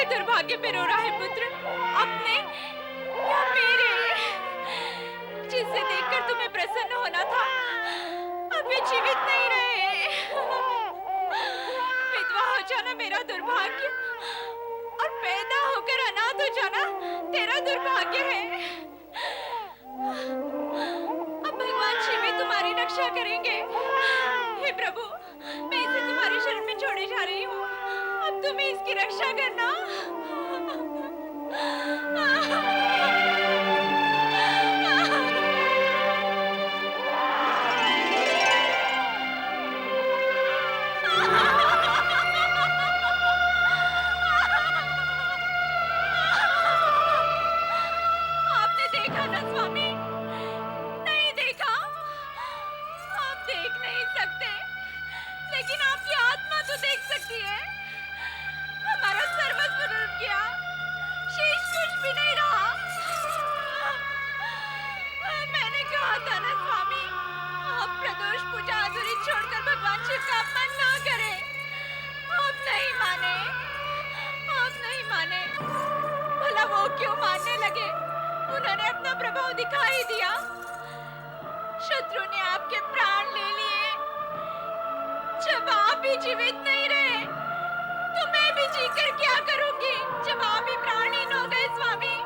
D: दुर्भाग्य पे रो रहा है पुत्र, अपने या मेरे? जिसे देखकर तुम्हें प्रसन्न होना था, अब वे जीवित नहीं रहे। विधवा हो जाना मेरा दुर्भाग्य, और पैदा होकर अनाथ हो जाना तेरा दुर्भाग्य है। अब भगवान शिव तुम्हारी रक्षा करेंगे। हे प्रभु, मैं इसे तुम्हारी शरण में छोड़े जा रही हूँ। अब तुम्हें इसकी रक्षा करना। आपने देखा ना स्वामी? नहीं देखा? आप देख नहीं सकते, लेकिन आपकी आत्मा तो देख सकती है, हमारा सर्वस्व लूट गया, शेष कुछ भी नहीं रहा। मैंने कहा था ना स्वामी, आप प्रदोष पूजा अधूरी छोड़कर भगवान शिव का अपमान ना करें। आप नहीं माने, आप नहीं माने। भला वो क्यों मानने लगे? उन्होंने अपना प्रभाव दिखा ही दिया। शत्रु ने आपके प्राण ले लिए। जब आप ही जीवित नहीं रहे तो मैं भी जीकर क्या करूंगी? जब आप ही प्राणहीन हो गए स्वामी,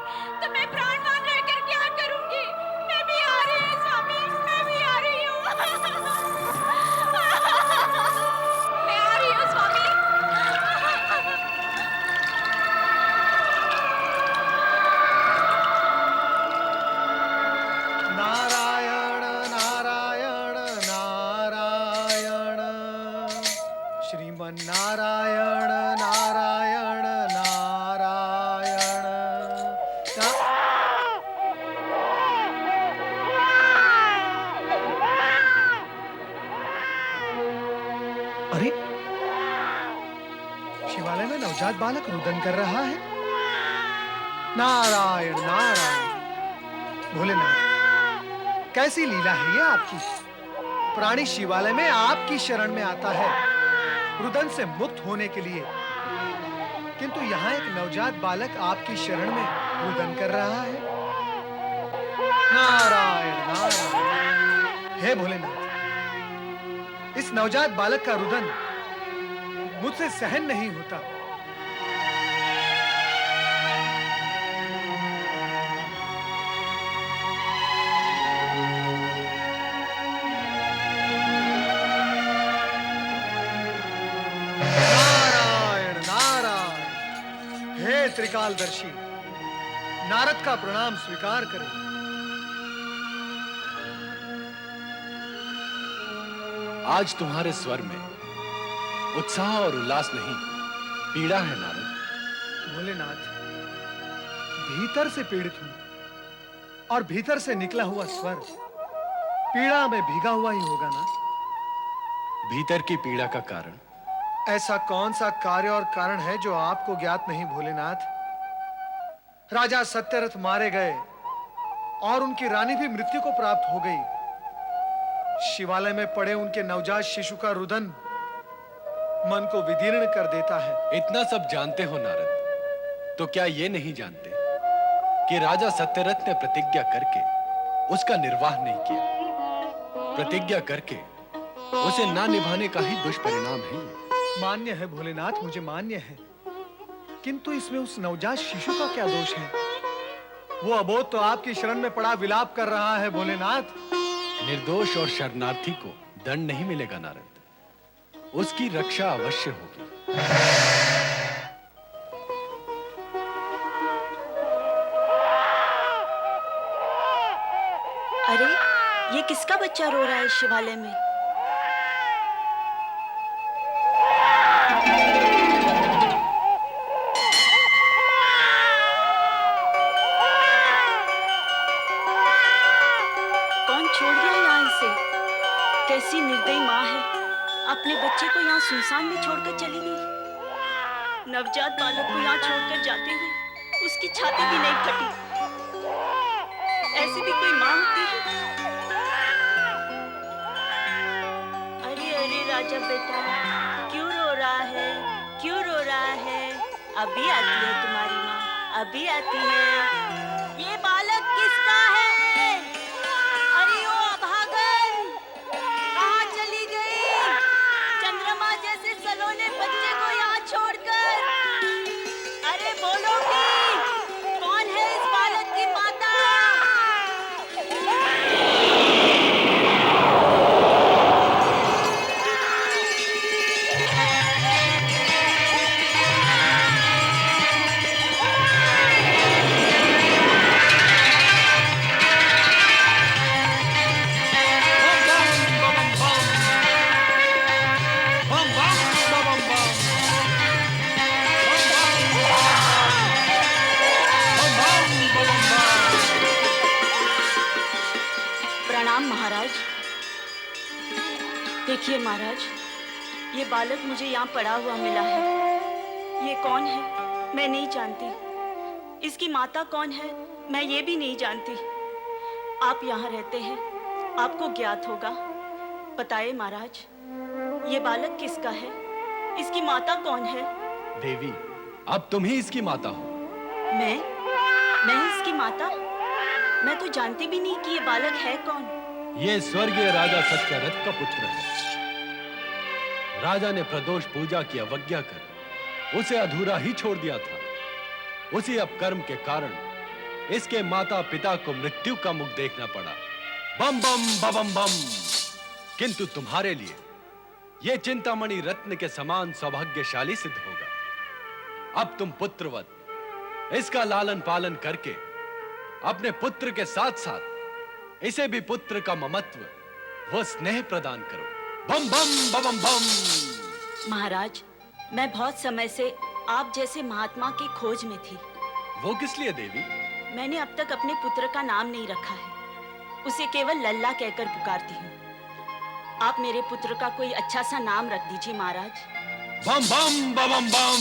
D: तो मैं प्राणवान रहकर क्या करूंगी? मैं भी आ रही हूँ स्वामी, मैं भी आ रही हूँ। मैं आ रही हूँ स्वामी।
B: नारायण नारायण नारायण, श्रीमन नारायण नारायण नारायण। अरे, शिवालय में नवजात बालक रुदन कर रहा है। नारायण नारायण। भोलेनाथ, कैसी लीला है ये आपकी? प्राणी शिवालय में आपकी शरण में आता है रुदन से मुक्त होने के लिए, किंतु यहाँ एक नवजात बालक आपकी शरण में रुदन कर रहा है। नारायण नारायण। हे भोलेनाथ, इस नवजात बालक का रुदन मुझसे सहन नहीं होता। त्रिकालदर्शी, नारद का प्रणाम स्वीकार करें।
M: आज तुम्हारे स्वर में उत्साह और उल्लास नहीं, पीड़ा है नारद।
B: भोलेनाथ, भीतर से पीड़ित हूं और भीतर से निकला हुआ स्वर पीड़ा में भीगा हुआ ही होगा ना?
M: भीतर की पीड़ा का कारण?
B: ऐसा कौन सा कार्य और कारण है जो आपको ज्ञात नहीं भोलेनाथ? राजा सत्यरथ मारे गए और उनकी रानी भी मृत्यु को प्राप्त हो गई। शिवालय में पड़े उनके नवजात शिशु का रुदन मन को विदीर्ण कर देता है।
M: इतना सब जानते हो नारद, तो क्या ये नहीं जानते कि राजा सत्यरथ ने प्रतिज्ञा करके उसका निर्वाह नहीं किया? प्रतिज्ञा करके उसे ना निभाने का ही दुष्परिणाम है ये।
B: मान्य है भोलेनाथ, मुझे मान्य है, किंतु इसमें उस नवजात शिशु का क्या दोष है? वो अबोध तो आपकी शरण में पड़ा विलाप कर रहा है भोलेनाथ।
M: निर्दोष और शरणार्थी को दंड नहीं मिलेगा नारद, उसकी रक्षा अवश्य होगी।
I: अरे, ये किसका बच्चा रो रहा है शिवालय में? कैसी निर्दयी माँ है, अपने बच्चे को यहाँ सुनसान में छोड़कर चली गई। नवजात बालक को यहाँ छोड़कर जाते हुए उसकी छाती भी नहीं फटी। ऐसी भी कोई माँ होती है? अरे अरे राजा बेटा, क्यों रो रहा है? क्यों रो रहा है? अभी आती है तुम्हारी माँ, अभी आती है। ये बालक किसका है? अरे ओ अभागन, कहाँ चली गई? चंद्रमा जैसे सलोने बच्चे को यहाँ छोड़कर। अरे बोलोगी, कौन है इस बालक की माता? देखिए महाराज, ये बालक मुझे यहाँ पड़ा हुआ मिला है। ये कौन है मैं नहीं जानती। इसकी माता कौन है मैं ये भी नहीं जानती। आप यहाँ रहते हैं, आपको ज्ञात होगा। बताइए महाराज, ये बालक किसका है? इसकी माता कौन है?
M: देवी, अब तुम ही इसकी माता हो।
I: मैं इसकी माता? मैं तो जानती भी नहीं कि ये बालक है कौन।
M: ये स्वर्गीय राजा सत्यरथ का पुत्र है। राजा ने प्रदोष पूजा की अवज्ञा कर उसे अधूरा ही छोड़ दिया था। उसी अपकर्म के कारण इसके माता पिता को मृत्यु का मुख देखना पड़ा। बम बम बम बम। किंतु तुम्हारे लिए यह चिंतामणि रत्न के समान सौभाग्यशाली सिद्ध होगा। अब तुम पुत्रवत इसका लालन पालन करके अपने पुत्र के साथ साथ इसे भी पुत्र का ममत्व व स्नेह प्रदान करो। बम बम बम बम।
I: महाराज, मैं बहुत समय से आप जैसे महात्मा की खोज में थी।
M: वो किस लिए देवी?
I: मैंने अब तक अपने पुत्र का नाम नहीं रखा है। उसे केवल लल्ला कहकर पुकारती हूँ। आप मेरे पुत्र का कोई अच्छा सा नाम रख दीजिए महाराज।
M: बम बम बम बम।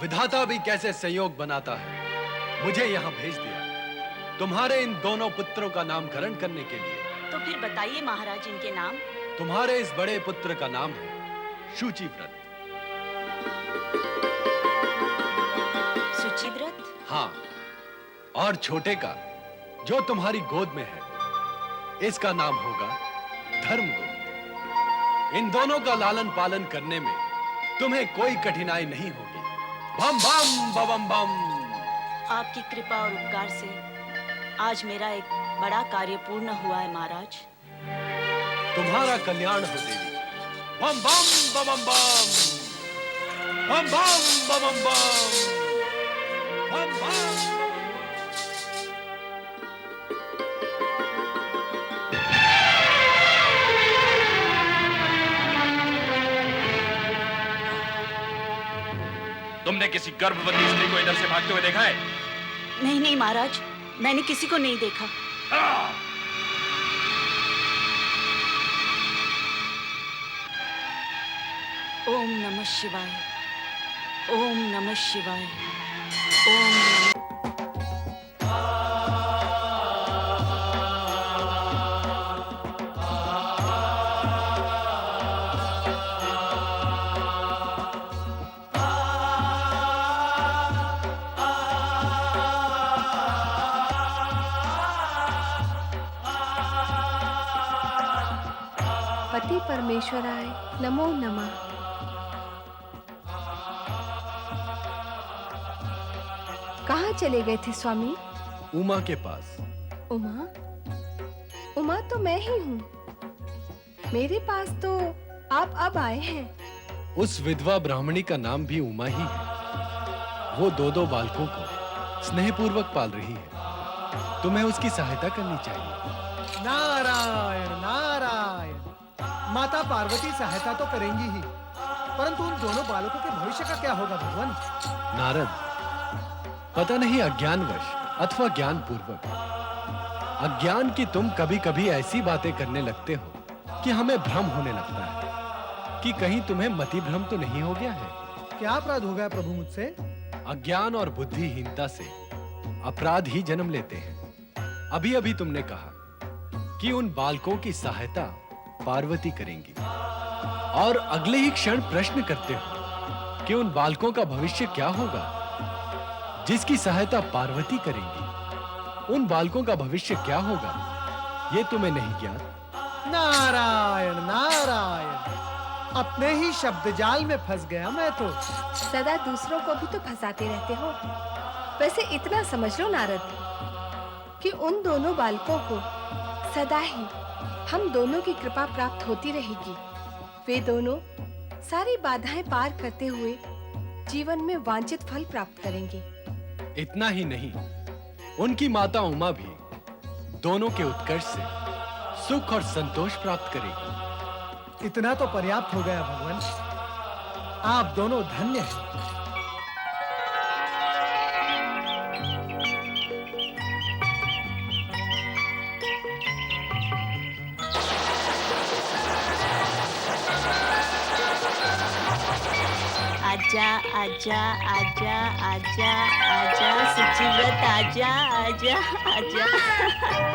M: विधाता भी कैसे संयोग बनाता है, मुझे यहाँ भेज दिया तुम्हारे इन दोनों पुत्रों का नामकरण करने के लिए।
I: तो फिर बताइए महाराज इनके नाम।
M: तुम्हारे इस बड़े पुत्र का नाम है शुचिव्रत।
I: शुचिव्रत?
M: हाँ, और छोटे का जो तुम्हारी गोद में है इसका नाम होगा धर्मगुप्त। इन दोनों का लालन पालन करने में तुम्हें कोई कठिनाई नहीं होगी। बम बम बम बम।
I: आपकी कृपा और उपकार से आज मेरा एक बड़ा कार्य पूर्ण हुआ है महाराज।
M: तुम्हारा कल्याण हो देवी। बम बम बम बम। बम बम बम बम। बम बम।
O: तुमने किसी गर्भवती स्त्री को इधर से भागते हुए देखा है?
I: नहीं नहीं महाराज, मैंने किसी को नहीं देखा। ओम नमः शिवाय। ओम नमः शिवाय। ओम नमः।
L: पति परमेश्वराय नमो नमः। कहाँ चले गए थे स्वामी?
M: उमा के पास।
L: उमा? उमा तो मैं ही हूँ। मेरे पास तो आप अब आए हैं।
M: उस विधवा ब्राह्मणी का नाम भी उमा ही है। वो दो बालकों को स्नेहपूर्वक पाल रही है। तुम्हें उसकी सहायता करनी चाहिए।
B: नारायण नारायण। माता पार्वती सहायता तो करेंगी ही, परंतु उन दोनों बालकों के भविष्य का क्या होगा भगवान?
M: नारद, पता नहीं अज्ञानवश अथवा ज्ञान पूर्वक अज्ञान की तुम कभी कभी ऐसी बातें करने लगते हो कि हमें भ्रम होने लगता है कि कहीं तुम्हें मति भ्रम तो नहीं हो गया है।
B: क्या अपराध हो गया प्रभु मुझसे?
M: अज्ञान और बुद्धिहीनता से अपराध ही जन्म लेते हैं। अभी अभी तुमने कहा कि उन बालकों की सहायता पार्वती करेंगी, और अगले ही क्षण प्रश्न करते हो कि उन बालकों का भविष्य क्या होगा जिसकी सहायता पार्वती करेंगी। उन बालकों का भविष्य क्या होगा ये तुम्हें नहीं ज्ञात?
B: नारायण नारायण। अपने ही शब्द जाल में फंस गया मैं तो।
L: सदा दूसरों को भी तो फंसाते रहते हो। वैसे इतना समझ लो नारद कि उन दोनों बालकों को सदा ही हम दोनों की कृपा प्राप्त होती रहेगी। वे दोनों सारी बाधाएं पार करते हुए जीवन में वांछित फल प्राप्त करेंगे।
M: इतना ही नहीं, उनकी माता उमा भी दोनों के उत्कर्ष से सुख और संतोष प्राप्त करेगी।
B: इतना तो पर्याप्त हो गया भगवान। आप दोनों धन्य हैं।
I: आजा आजा आजा आजा आजा सुचिव्रत आजा आजा आजा।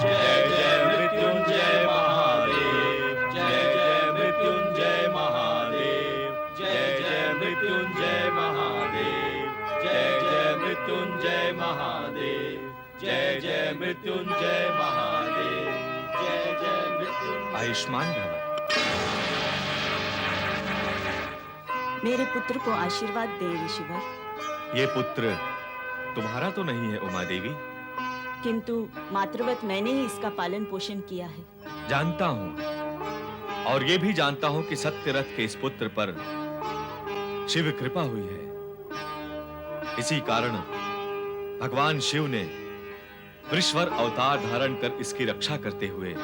N: जय जय मृत्युंजय महादेव, जय जय मृत्युंजय महादेव, जय जय मृत्युंजय महादेव, जय जय मृत्युंजय महादेव, जय जय मृत्युंजय महादेव, जय जय मृत्युंजय।
C: आयुष्मान भव।
I: मेरे पुत्र को आशीर्वाद दे ऋषिवर।
C: ये पुत्र तुम्हारा तो नहीं है उमा देवी।
I: किंतु मातृवत मैंने ही इसका पालन पोषण किया है।
C: जानता हूं, और ये भी जानता हूं कि सत्यरथ के इस पुत्र पर शिव कृपा हुई है। इसी कारण भगवान शिव ने वृषवर अवतार धारण कर इसकी रक्षा करते हुए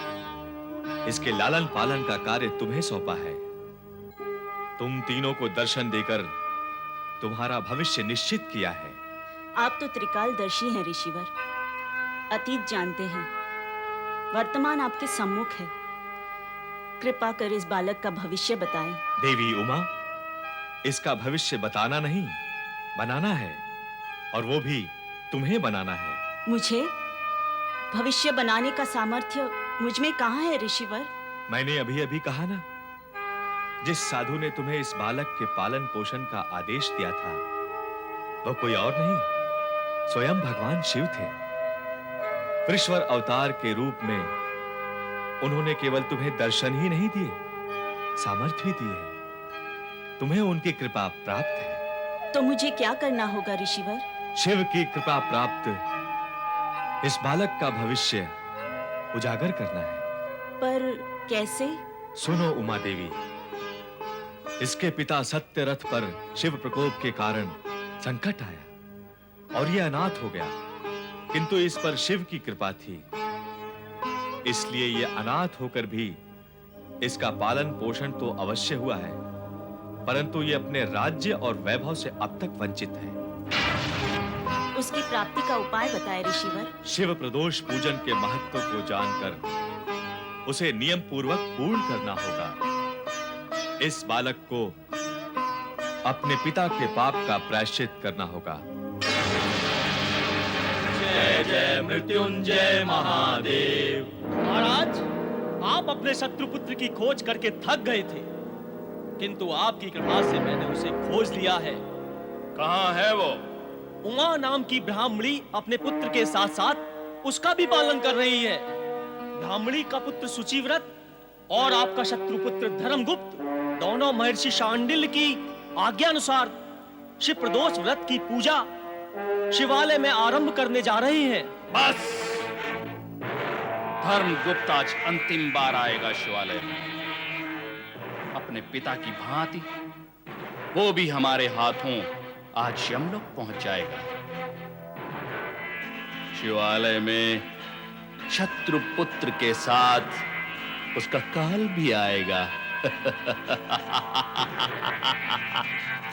C: इसके लालन पालन का कार्य तुम्हें सौंपा है। तुम तीनों को दर्शन देकर तुम्हारा भविष्य निश्चित किया है।
I: आप तो त्रिकालदर्शी हैं ऋषिवर, अतीत जानते हैं, वर्तमान आपके सम्मुख है। कृपा कर इस बालक का भविष्य बताएं।
C: देवी उमा, इसका भविष्य बताना नहीं, बनाना है, और वो भी तुम्हें बनाना है।
I: मुझे भविष्य बनाने का सामर्थ्य मुझ में कहाँ है ऋषिवर?
C: मैंने अभी अभी कहा ना, जिस साधु ने तुम्हें इस बालक के पालन पोषण का आदेश दिया था वो कोई और नहीं, स्वयं भगवान शिव थे। वृषवर अवतार के रूप में उन्होंने केवल तुम्हें दर्शन ही नहीं दिए, सामर्थ्य भी दिए। तुम्हें उनकी कृपा प्राप्त है।
I: तो मुझे क्या करना होगा ऋषिवर?
C: शिव की कृपा प्राप्त इस बालक का भविष्य उजागर करना है।
I: पर कैसे?
C: सुनो उमा देवी, इसके पिता सत्यरथ पर शिव प्रकोप के कारण संकट आया और यह अनाथ हो गया, किंतु इस पर शिव की कृपा थी, इसलिए यह अनाथ होकर भी इसका पालन पोषण तो अवश्य हुआ है, परंतु यह अपने राज्य और वैभव से अब तक वंचित है।
I: उसकी प्राप्ति का उपाय बताएं ऋषिवर।
C: शिव प्रदोष पूजन के महत्व को जानकर उसे नियम पूर्वक पूर्ण करना होगा। इस बालक को अपने पिता के पाप का प्रायश्चित करना होगा।
N: जय जय मृत्युंजय महादेव।
J: महाराज, आप अपने शत्रुपुत्र की खोज करके थक गए थे, किंतु आपकी कृपा से मैंने उसे खोज लिया है।
O: कहाँ है वो?
J: उमा नाम की ब्राह्मणी अपने पुत्र के साथ साथ उसका भी पालन कर रही है। ब्राह्मणी का पुत्र सुचिव्रत और आपका शत्रुपुत्र धर्मगुप्त दोनों महर्षि शांडिल्य की आज्ञा अनुसार शिव प्रदोष व्रत की पूजा शिवालय में आरंभ करने जा रहे हैं।
O: बस, धर्मगुप्त आज अंतिम बार आएगा शिवालय में, अपने पिता की भांति वो भी हमारे हाथों आज यमलोक पहुंच जाएगा। शिवालय में शत्रुपुत्र के साथ उसका काल भी आएगा।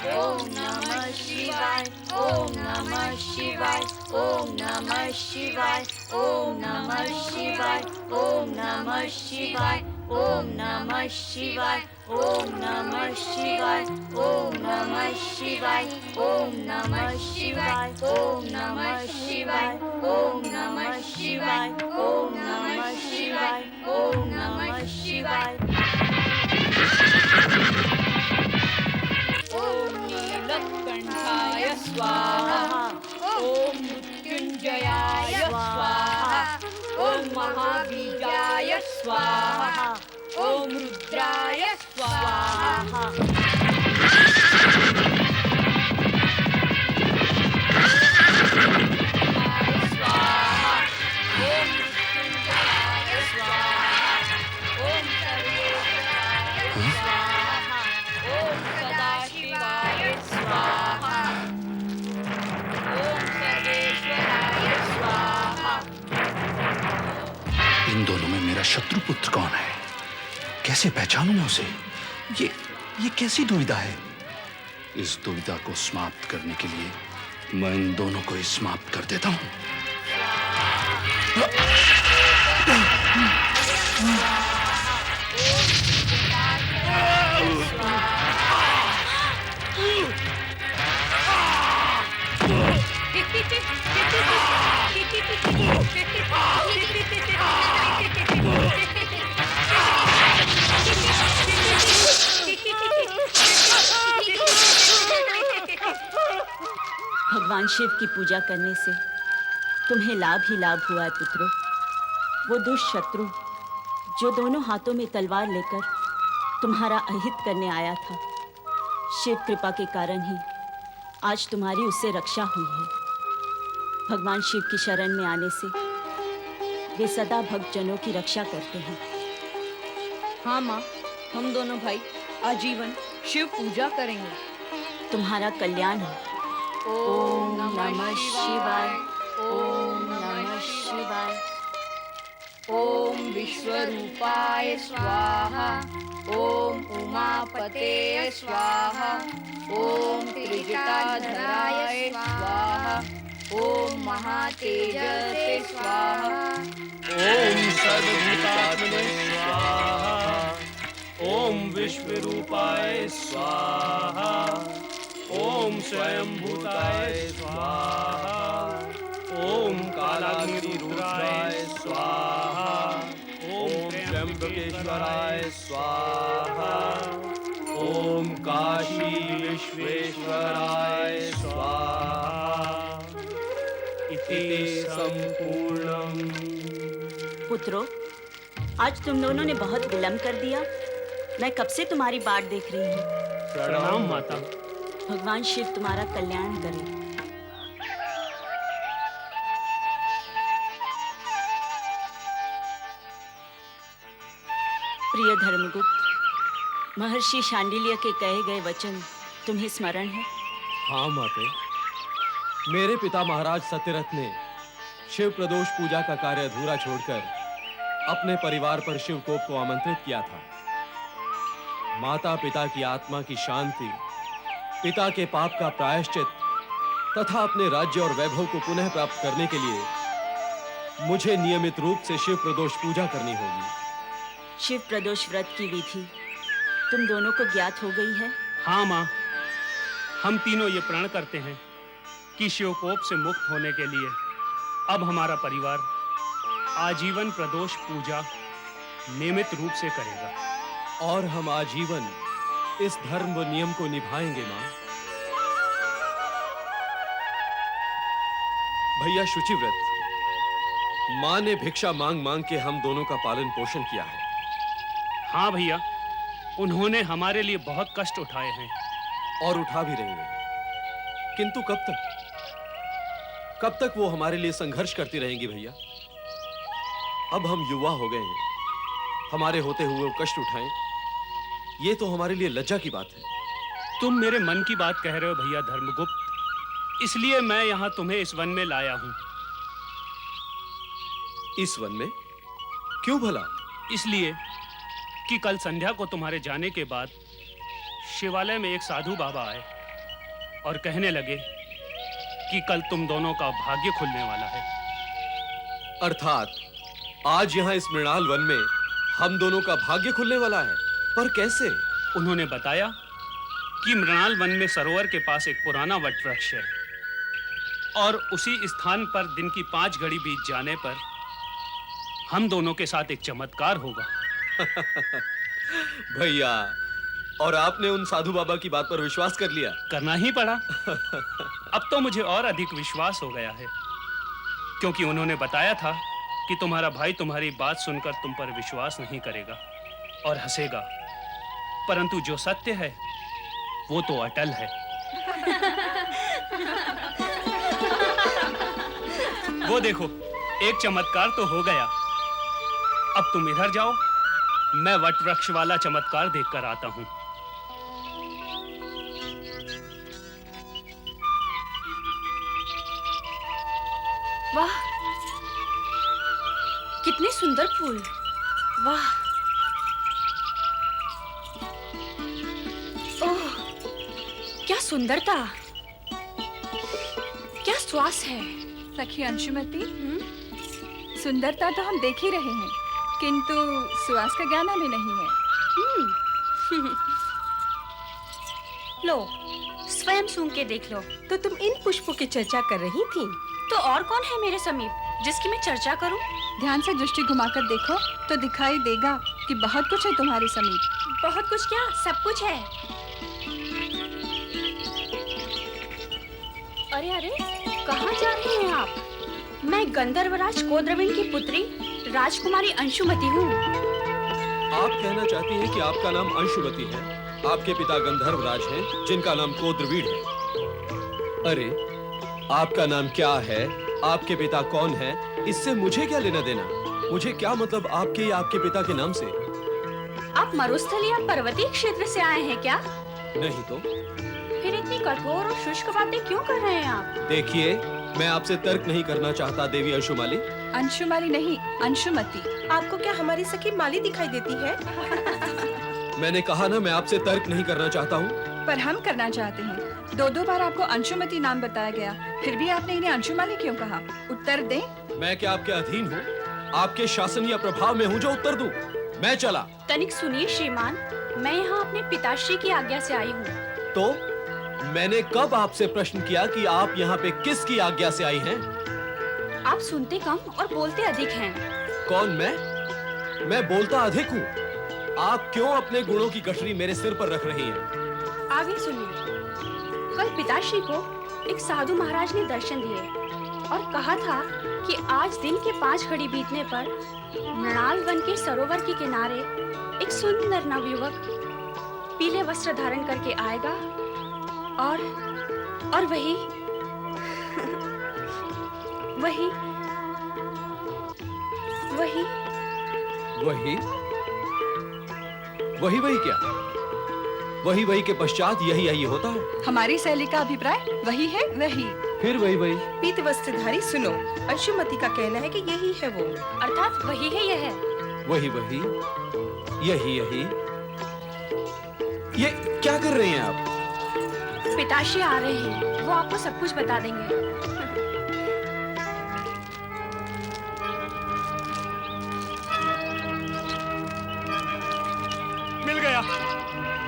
I: ओम नमः शिवाय, ओम नमः शिवाय, ओम नमः शिवाय, ओम नमः शिवाय, ओम नमः शिवाय, ओम नमः शिवाय, ओम नमः शिवाय, ओम नमः शिवाय, ओम नमः शिवाय, ओम नमः शिवाय, ओम नमः शिवाय, ओम नमः शिवाय, ओम नमः शिवाय।
H: ओम नीलकंठाय स्वाहा, ओम मृत्युंजयाय स्वाहा, ओम महाबीजाय स्वाहा, ओम रुद्राय स्वाहा।
M: इन दोनों में मेरा शत्रुपुत्र कौन है? कैसे पहचानूं मैं उसे? ये कैसी दुविधा है? इस दुविधा को समाप्त करने के लिए मैं इन दोनों को ही समाप्त कर देता हूं।
I: भगवान शिव की पूजा करने से तुम्हें लाभ ही लाभ हुआ है पुत्रों। वो दुष्ट शत्रु जो दोनों हाथों में तलवार लेकर तुम्हारा अहित करने आया था, शिव कृपा के कारण ही आज तुम्हारी उससे रक्षा हुई है। भगवान शिव की शरण में आने से वे सदा भक्तजनों की रक्षा करते हैं।
H: हाँ माँ, हम दोनों भाई आजीवन शिव पूजा करेंगे।
I: तुम्हारा कल्याण हो। ओम नमः शिवाय। ओम नमः शिवाय।
H: ओम विश्वरूपाय स्वाहा। ओम उमापते स्वाहा। ओम त्रिजटाधराय स्वाहा। ओम महातेजसे स्वाहा।
A: ओम सर्वभूतात्मने स्वाहा। ओम विश्वरूपाय स्वाहा। ओम स्वयंभूताय स्वाहा। ओम कालाग्निरुद्राय स्वाहा। ओम त्र्यंबकेश्वराय स्वाहा। ओम काशी विश्वेश्वराय स्वाहा। इति संपूर्णम्।
I: पुत्रों, आज तुम दोनों ने बहुत विलंब कर दिया। मैं कब से तुम्हारी बाट देख रही हूँ।
A: प्रणाम माता।
I: भगवान शिव तुम्हारा कल्याण करे। प्रिय धर्मगुप्त, महर्षि शांडिल्य के कहे गए वचन तुम्हें स्मरण है?
M: हाँ माते, मेरे पिता महाराज सत्यरथ ने शिव प्रदोष पूजा का कार्य अधूरा छोड़कर अपने परिवार पर शिव कोप को आमंत्रित किया था। माता पिता की आत्मा की शांति, पिता के पाप का प्रायश्चित तथा अपने राज्य और वैभव को पुनः प्राप्त करने के लिए मुझे नियमित रूप से शिव प्रदोष पूजा करनी होगी।
I: शिव प्रदोष व्रत की विधि तुम दोनों को ज्ञात हो गई है?
A: हाँ माँ, हम तीनों ये प्रण करते हैं कि शिवकोप से मुक्त होने के लिए अब हमारा परिवार आजीवन प्रदोष पूजा नियमित रूप से करेगा।
M: और हम आजीवन इस धर्म व नियम को निभाएंगे मां। भैया शुचिव्रत, मां ने भिक्षा मांग मांग के हम दोनों का पालन पोषण किया है।
A: हाँ भैया, उन्होंने हमारे लिए बहुत कष्ट उठाए हैं
M: और उठा भी रही हैं। किंतु कब तक वो हमारे लिए संघर्ष करती रहेंगी भैया? अब हम युवा हो गए हैं, हमारे होते हुए वो कष्ट उठाएं, ये तो हमारे लिए लज्जा की बात है।
A: तुम मेरे मन की बात कह रहे हो भैया धर्मगुप्त, इसलिए मैं यहाँ तुम्हें इस वन में लाया हूँ।
M: इस वन में? क्यों भला?
A: इसलिए कि कल संध्या को तुम्हारे जाने के बाद शिवालय में एक साधु बाबा आए और कहने लगे कि कल तुम दोनों का भाग्य खुलने वाला है।
M: अर्थात आज यहाँ इस मृणाल वन में हम दोनों का भाग्य खुलने वाला है। पर कैसे?
A: उन्होंने बताया कि मृणाल वन में सरोवर के पास एक पुराना वट वृक्ष है और उसी स्थान पर दिन की 5 घड़ी बीत जाने पर हम दोनों के साथ एक चमत्कार होगा।
M: भैया, और आपने उन साधु बाबा की बात पर विश्वास कर लिया?
A: करना ही पड़ा। अब तो मुझे और अधिक विश्वास हो गया है, क्योंकि उन्होंने बताया था कि तुम्हारा भाई तुम्हारी बात सुनकर तुम पर विश्वास नहीं करेगा और हंसेगा, परंतु जो सत्य है वो तो अटल है। वो देखो, एक चमत्कार तो हो गया। अब तुम इधर जाओ, मैं वट वृक्ष वाला चमत्कार देखकर आता हूं।
H: वाह, कितने सुंदर फूल। वाह, ओह, क्या सुंदरता, क्या श्वास है।
D: सखी अंशुमति, सुंदरता तो हम देख ही रहे हैं, किंतु सुवास का ज्ञान हमें नहीं है।
H: लो,
I: स्वयं सूंघ के देख लो।
L: तो तुम इन पुष्पों की चर्चा कर रही थी?
I: तो और कौन है मेरे समीप जिसकी मैं चर्चा करूं?
G: ध्यान से दृष्टि घुमाकर देखो तो दिखाई देगा कि बहुत कुछ है तुम्हारे समीप।
I: बहुत कुछ क्या, सब कुछ है। अरे अरे, कहाँ जा रही हैं आप? मैं गंधर्वराज कोद्रविण की पुत्री राजकुमारी अंशुमति हूँ।
P: आप कहना चाहती हैं कि आपका नाम अंशुमति है, आपके पिता गंधर्वराज हैं जिनका नाम कोद्रवीण है। अरे, आपका नाम क्या है, आपके पिता कौन है, इससे मुझे क्या लेना देना? मुझे क्या मतलब आपके या आपके पिता के नाम से?
I: आप मरुस्थल या पर्वतीय क्षेत्र से आए हैं क्या?
P: नहीं तो।
I: फिर इतनी कठोर और शुष्क बातें क्यों कर रहे हैं आप?
P: देखिए, मैं आपसे तर्क नहीं करना चाहता देवी अंशुमाली।
G: अंशुमाली नहीं, अंशुमति।
L: आपको क्या हमारी सखी माली दिखाई देती है?
P: मैंने कहा ना, मैं आपसे तर्क नहीं करना चाहता हूँ।
G: पर हम करना चाहते हैं। दो बार आपको अंशुमति नाम बताया गया, फिर भी आपने इन्हें अंशुमाली क्यों कहा? उत्तर दें।
P: मैं क्या आपके अधीन हूँ? आपके शासन या प्रभाव में हूँ जो उत्तर दूं? मैं चला।
I: तनिक सुनिए श्रीमान, मैं यहाँ अपने पिताश्री की आज्ञा से आई हूँ।
P: तो मैंने कब आपसे प्रश्न किया कि आप यहाँ पे किसकी आज्ञा से आई हैं?
I: आप सुनते कम और बोलते अधिक हैं।
P: कौन मैं? मैं बोलता अधिक हूँ। आप क्यों अपने गुणों की गठरी मेरे सिर पर रख रही हैं?
I: आगे सुनिए। कल पिताश्री को एक साधु महाराज ने दर्शन दिए और कहा था कि आज दिन के 5 घड़ी बीतने पर मृणाल वन के सरोवर के किनारे एक सुंदर नवयुवक पीले वस्त्र धारण करके आएगा और वही वही वही
P: वही वही वही क्या? वही वही के पश्चात यही यही होता है।
G: हमारी सहेली का अभिप्राय वही है, वही।
P: फिर वही वही।
L: पीत वस्त्रधारी सुनो, अंशुमति का कहना है कि यही है वो।
I: अर्थात वही है यह।
P: वही वही, यही यही। ये क्या कर रहे हैं आप?
I: पिताश्री आ रहे हैं, वो आपको सब कुछ बता देंगे।
A: मिल गया,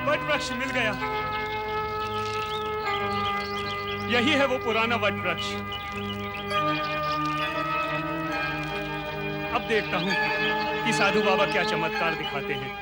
A: वट वृक्ष मिल गया। यही है वो पुराना वट वृक्ष। अब देखता हूं कि साधु बाबा क्या चमत्कार दिखाते हैं।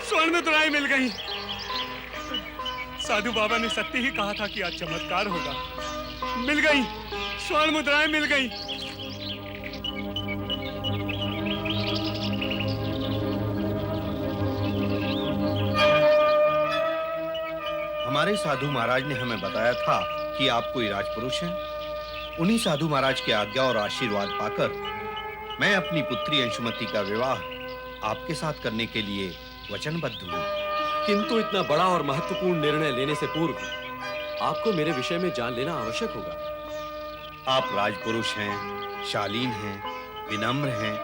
A: स्वर्ण मुद्राएं मिल गई। साधु बाबा ने सत्य ही कहा था कि आज चमत्कार होगा। मिल गई, स्वर्ण मुद्राएं मिल गई।
C: हमारे साधु महाराज ने हमें बताया था कि आप कोई राजपुरुष हैं। उन्हीं साधु महाराज की आज्ञा और आशीर्वाद पाकर मैं अपनी पुत्री अंशुमति का विवाह आपके साथ करने के लिए वचनबद्ध हूँ।
P: किंतु इतना बड़ा और महत्वपूर्ण निर्णय लेने से पूर्व आपको मेरे विषय में जान लेना आवश्यक होगा।
C: आप राजपुरुष हैं, शालीन हैं, विनम्र हैं,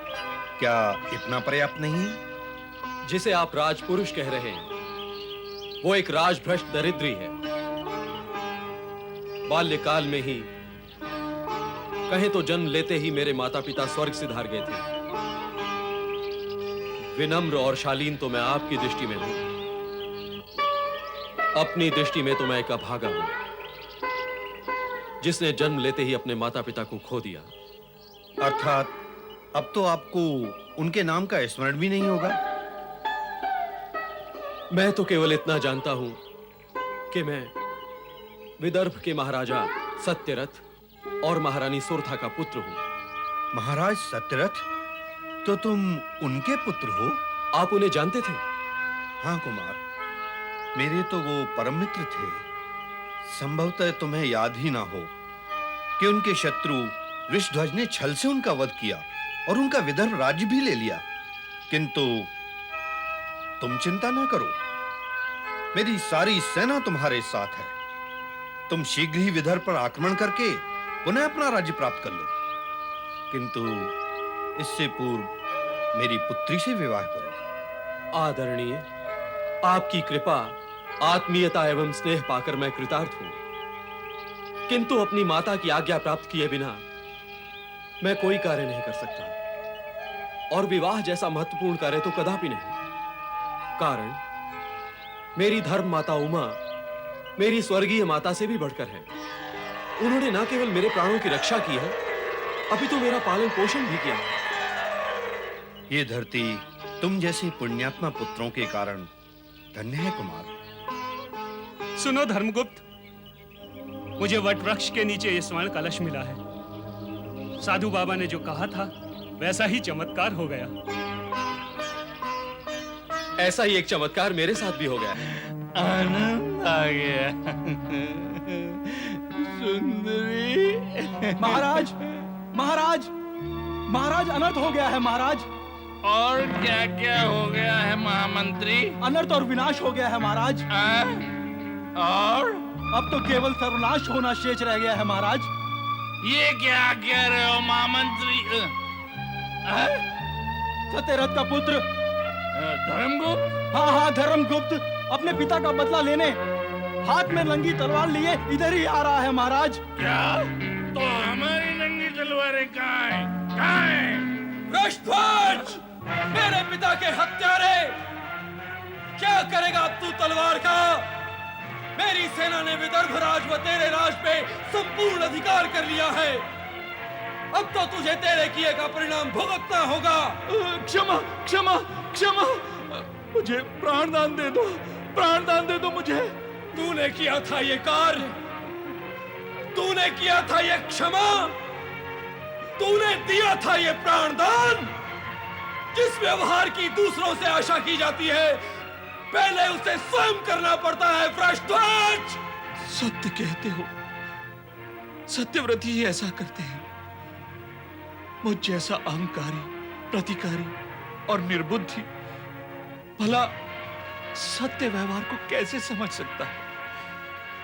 C: क्या इतना पर्याप्त नहीं है?
P: जिसे आप राजपुरुष कह रहे हैं वो एक राजभ्रष्ट दरिद्री है। बाल्यकाल में ही, कहें तो जन्म लेते ही मेरे माता पिता स्वर्ग सिधार गए थे। विनम्र और शालीन तो मैं आपकी दृष्टि में हूं, अपनी दृष्टि में तो मैं एक अभागा हूं, जिसने जन्म लेते ही अपने माता पिता को खो दिया।
C: अर्थात अब तो आपको उनके नाम का स्मरण भी नहीं होगा?
P: मैं तो केवल इतना जानता हूं कि मैं विदर्भ के महाराजा सत्यरथ और महारानी सुरथा का पुत्र हूं।
K: महाराज सत्यरथ, तो तुम उनके पुत्र हो?
P: आप उन्हें जानते थे?
K: हाँ कुमार, मेरे तो वो परम मित्र थे। संभवतः तुम्हें याद ही ना हो कि उनके शत्रु वृषध्वज ने छल से उनका वध किया और उनका विदर्भ राज्य भी ले लिया। किंतु तुम चिंता ना करो, मेरी सारी सेना तुम्हारे साथ है। तुम शीघ्र ही विदर्भ पर आक्रमण करके पुनः अपना राज्य प्राप्त कर लो। किंतु इससे पूर्व मेरी पुत्री से विवाह करो।
P: आदरणीय, आपकी कृपा, आत्मीयता एवं स्नेह पाकर मैं कृतार्थ हूं, किंतु अपनी माता की आज्ञा प्राप्त किए बिना मैं कोई कार्य नहीं कर सकता, और विवाह जैसा महत्वपूर्ण कार्य तो कदापि नहीं। कारण मेरी धर्म माता उमा मेरी स्वर्गीय माता से भी बढ़कर है। उन्होंने न केवल मेरे प्राणों की रक्षा की है, अपितु मेरा पालन पोषण भी किया है।
K: ये धरती तुम जैसे पुण्यात्मा पुत्रों के कारण धन्य है कुमार।
A: सुनो धर्मगुप्त, मुझे वट वृक्ष के नीचे ये स्वर्ण कलश मिला है। साधु बाबा ने जो कहा था वैसा ही चमत्कार हो गया।
P: ऐसा ही एक चमत्कार मेरे साथ भी हो गया।
O: आनंद आ गया। सुंदरी।
E: महाराज, महाराज, महाराज, अनर्थ हो गया है महाराज।
O: और क्या क्या हो गया है महामंत्री?
E: अनर्थ और विनाश हो गया है महाराज।
O: और
E: अब तो केवल सर्वनाश होना शेष रह गया है महाराज।
O: ये क्या कह रहे हो महामंत्री?
E: सत्यरथ का पुत्र
O: धर्मगुप्त?
E: हाँ हाँ, धर्मगुप्त अपने पिता का बदला लेने हाथ में नंगी तलवार लिए इधर ही आ रहा है महाराज।
O: क्या? तो हमारी नंगी तलवारें कहाँ हैं? कहाँ हैं?
P: वृषध्वज, मेरे पिता के हत्यारे, क्या करेगा अब तू तलवार का? मेरी सेना ने विदर्भ राज व तेरे राज पे संपूर्ण अधिकार कर लिया है। अब तो तुझे तेरे किए का परिणाम भुगतना होगा।
O: क्षमा, क्षमा, क्षमा, मुझे प्राणदान दे दो, प्राणदान दे दो मुझे।
P: तूने किया था ये कार्य, तूने किया था ये क्षमा, तूने दिया था ये प्राणदान। जिस व्यवहार की दूसरों से आशा की जाती है, पहले उसे स्वयं करना पड़ता है। वृषध्वज,
O: सत्य कहते हो, सत्यव्रती ही ऐसा करते हैं। मुझ जैसा अहंकारी, प्रतिकारी और निर्बुद्धि भला सत्य व्यवहार को कैसे समझ सकता है?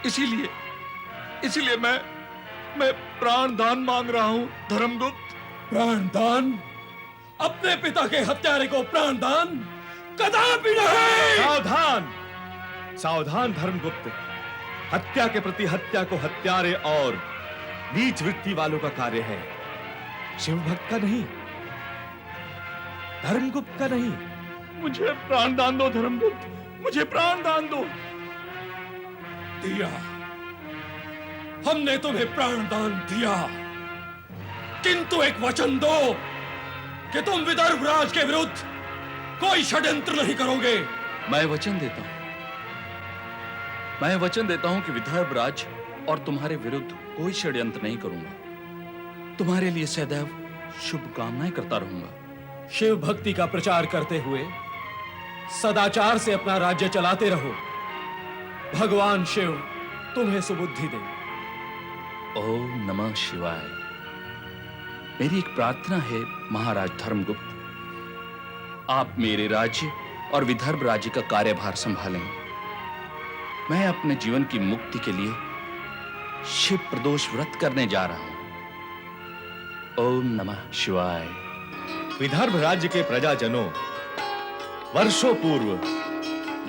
O: इसीलिए मैं प्राणदान मांग रहा हूं धर्मगुप्त।
P: प्राणदान? अपने पिता के हत्यारे को प्राणदान? कदापि नहीं।
Q: सावधान, सावधान धर्मगुप्त। हत्या के प्रति हत्या को हत्यारे और नीच वृत्ति वालों का कार्य है, शिव भक्त का नहीं, धर्मगुप्त का नहीं।
O: मुझे प्राणदान दो धर्मगुप्त, मुझे प्राणदान दो।
P: दिया, हमने तुम्हें प्राणदान दिया, किंतु एक वचन दो कि तुम विदर्भ राज के विरुद्ध कोई षड्यंत्र नहीं करोगे।
O: मैं वचन देता हूं कि विदर्भ राज और तुम्हारे विरुद्ध कोई षड्यंत्र नहीं करूंगा। तुम्हारे लिए सदैव शुभकामनाएं करता रहूंगा।
P: शिव भक्ति का प्रचार करते हुए सदाचार से अपना राज्य चलाते रहो। भगवान शिव तुम्हें सुबुद्धि दे।
O: ओम नमः शिवाय। मेरी एक प्रार्थना है महाराज धर्मगुप्त, आप मेरे राज्य और विदर्भ राज्य का कार्यभार संभालें। मैं अपने जीवन की मुक्ति के लिए शिव प्रदोष व्रत करने जा रहा हूं। ओम नमः शिवाय।
Q: विदर्भ राज्य के प्रजाजनों, वर्षों पूर्व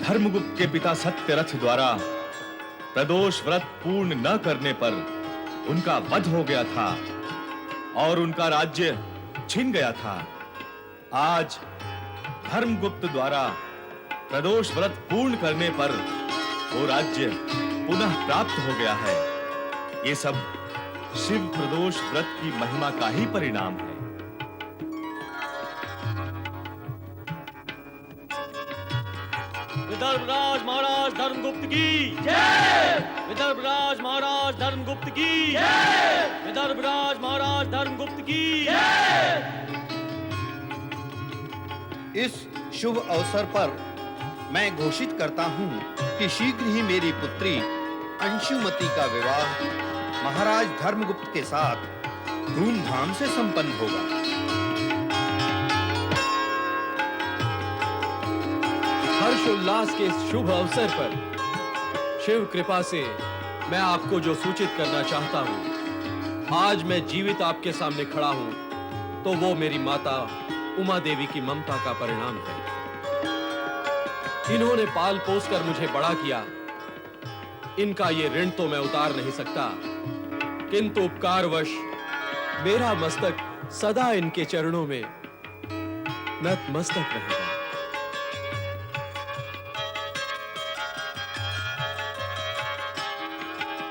Q: धर्मगुप्त के पिता सत्यरथ द्वारा प्रदोष व्रत पूर्ण न करने पर उनका वध हो गया था और उनका राज्य छिन गया था। आज धर्मगुप्त द्वारा प्रदोष व्रत पूर्ण करने पर वो राज्य पुनः प्राप्त हो गया है। ये सब शिव प्रदोष व्रत की महिमा का ही परिणाम है।
N: विदर्भराज महाराज धर्मगुप्त की जय। विदर्भराज महाराज धर्मगुप्त की जय। विदर्भराज महाराज धर्मगुप्त की जय।
C: इस शुभ अवसर पर मैं घोषित करता हूं कि शीघ्र ही मेरी पुत्री अंशुमति का विवाह महाराज धर्मगुप्त के साथ धूमधाम से संपन्न होगा।
P: हर्षोल्लास के इस शुभ अवसर पर शिव कृपा से मैं आपको जो सूचित करना चाहता हूं, आज मैं जीवित आपके सामने खड़ा हूं तो वो मेरी माता उमा देवी की ममता का परिणाम है। इन्होंने पाल पोस कर मुझे बड़ा किया, इनका ये ऋण तो मैं उतार नहीं सकता, किंतु उपकारवश मेरा मस्तक सदा इनके चरणों में नतमस्तक रहेगा।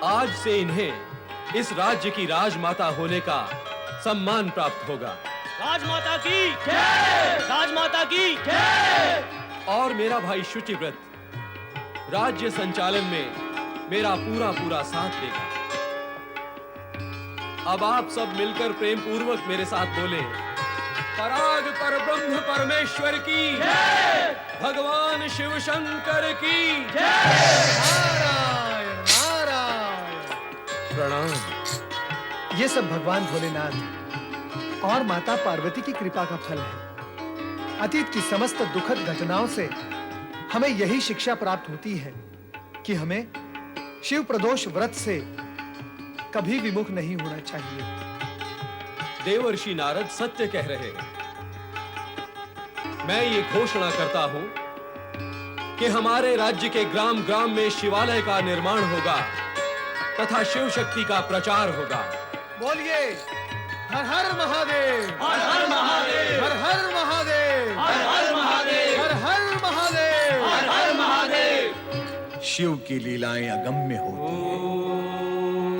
P: आज से इन्हें इस राज्य की राजमाता होने का सम्मान प्राप्त होगा।
N: राजमाता की जय। राजमाता की जय।
P: और मेरा भाई शुचिव्रत राज्य संचालन में मेरा पूरा पूरा साथ देगा। अब आप सब मिलकर प्रेम पूर्वक मेरे साथ बोले, पराग पर ब्रह्म परमेश्वर की जय। भगवान शिव शंकर की जय।
B: नारायण नारायण।
P: प्रणाम।
B: ये सब भगवान भोलेनाथ और माता पार्वती की कृपा का फल है। अतीत की समस्त दुखद घटनाओं से हमें यही शिक्षा प्राप्त होती है कि हमें शिव प्रदोष व्रत से कभी विमुख नहीं होना चाहिए।
P: देवर्षि नारद सत्य कह रहे हैं। मैं ये घोषणा करता हूं कि हमारे राज्य के ग्राम ग्राम में शिवालय का निर्माण होगा तथा शिव शक्ति का प्रचार होगा।
B: बोलिए हर हर महादेव,
N: हर हर महादेव,
B: हर हर महादेव,
N: हर हर महादेव,
B: हर हर महादेव,
N: हर हर महादेव।
K: शिव की लीलाएं अगम्य होती हैं।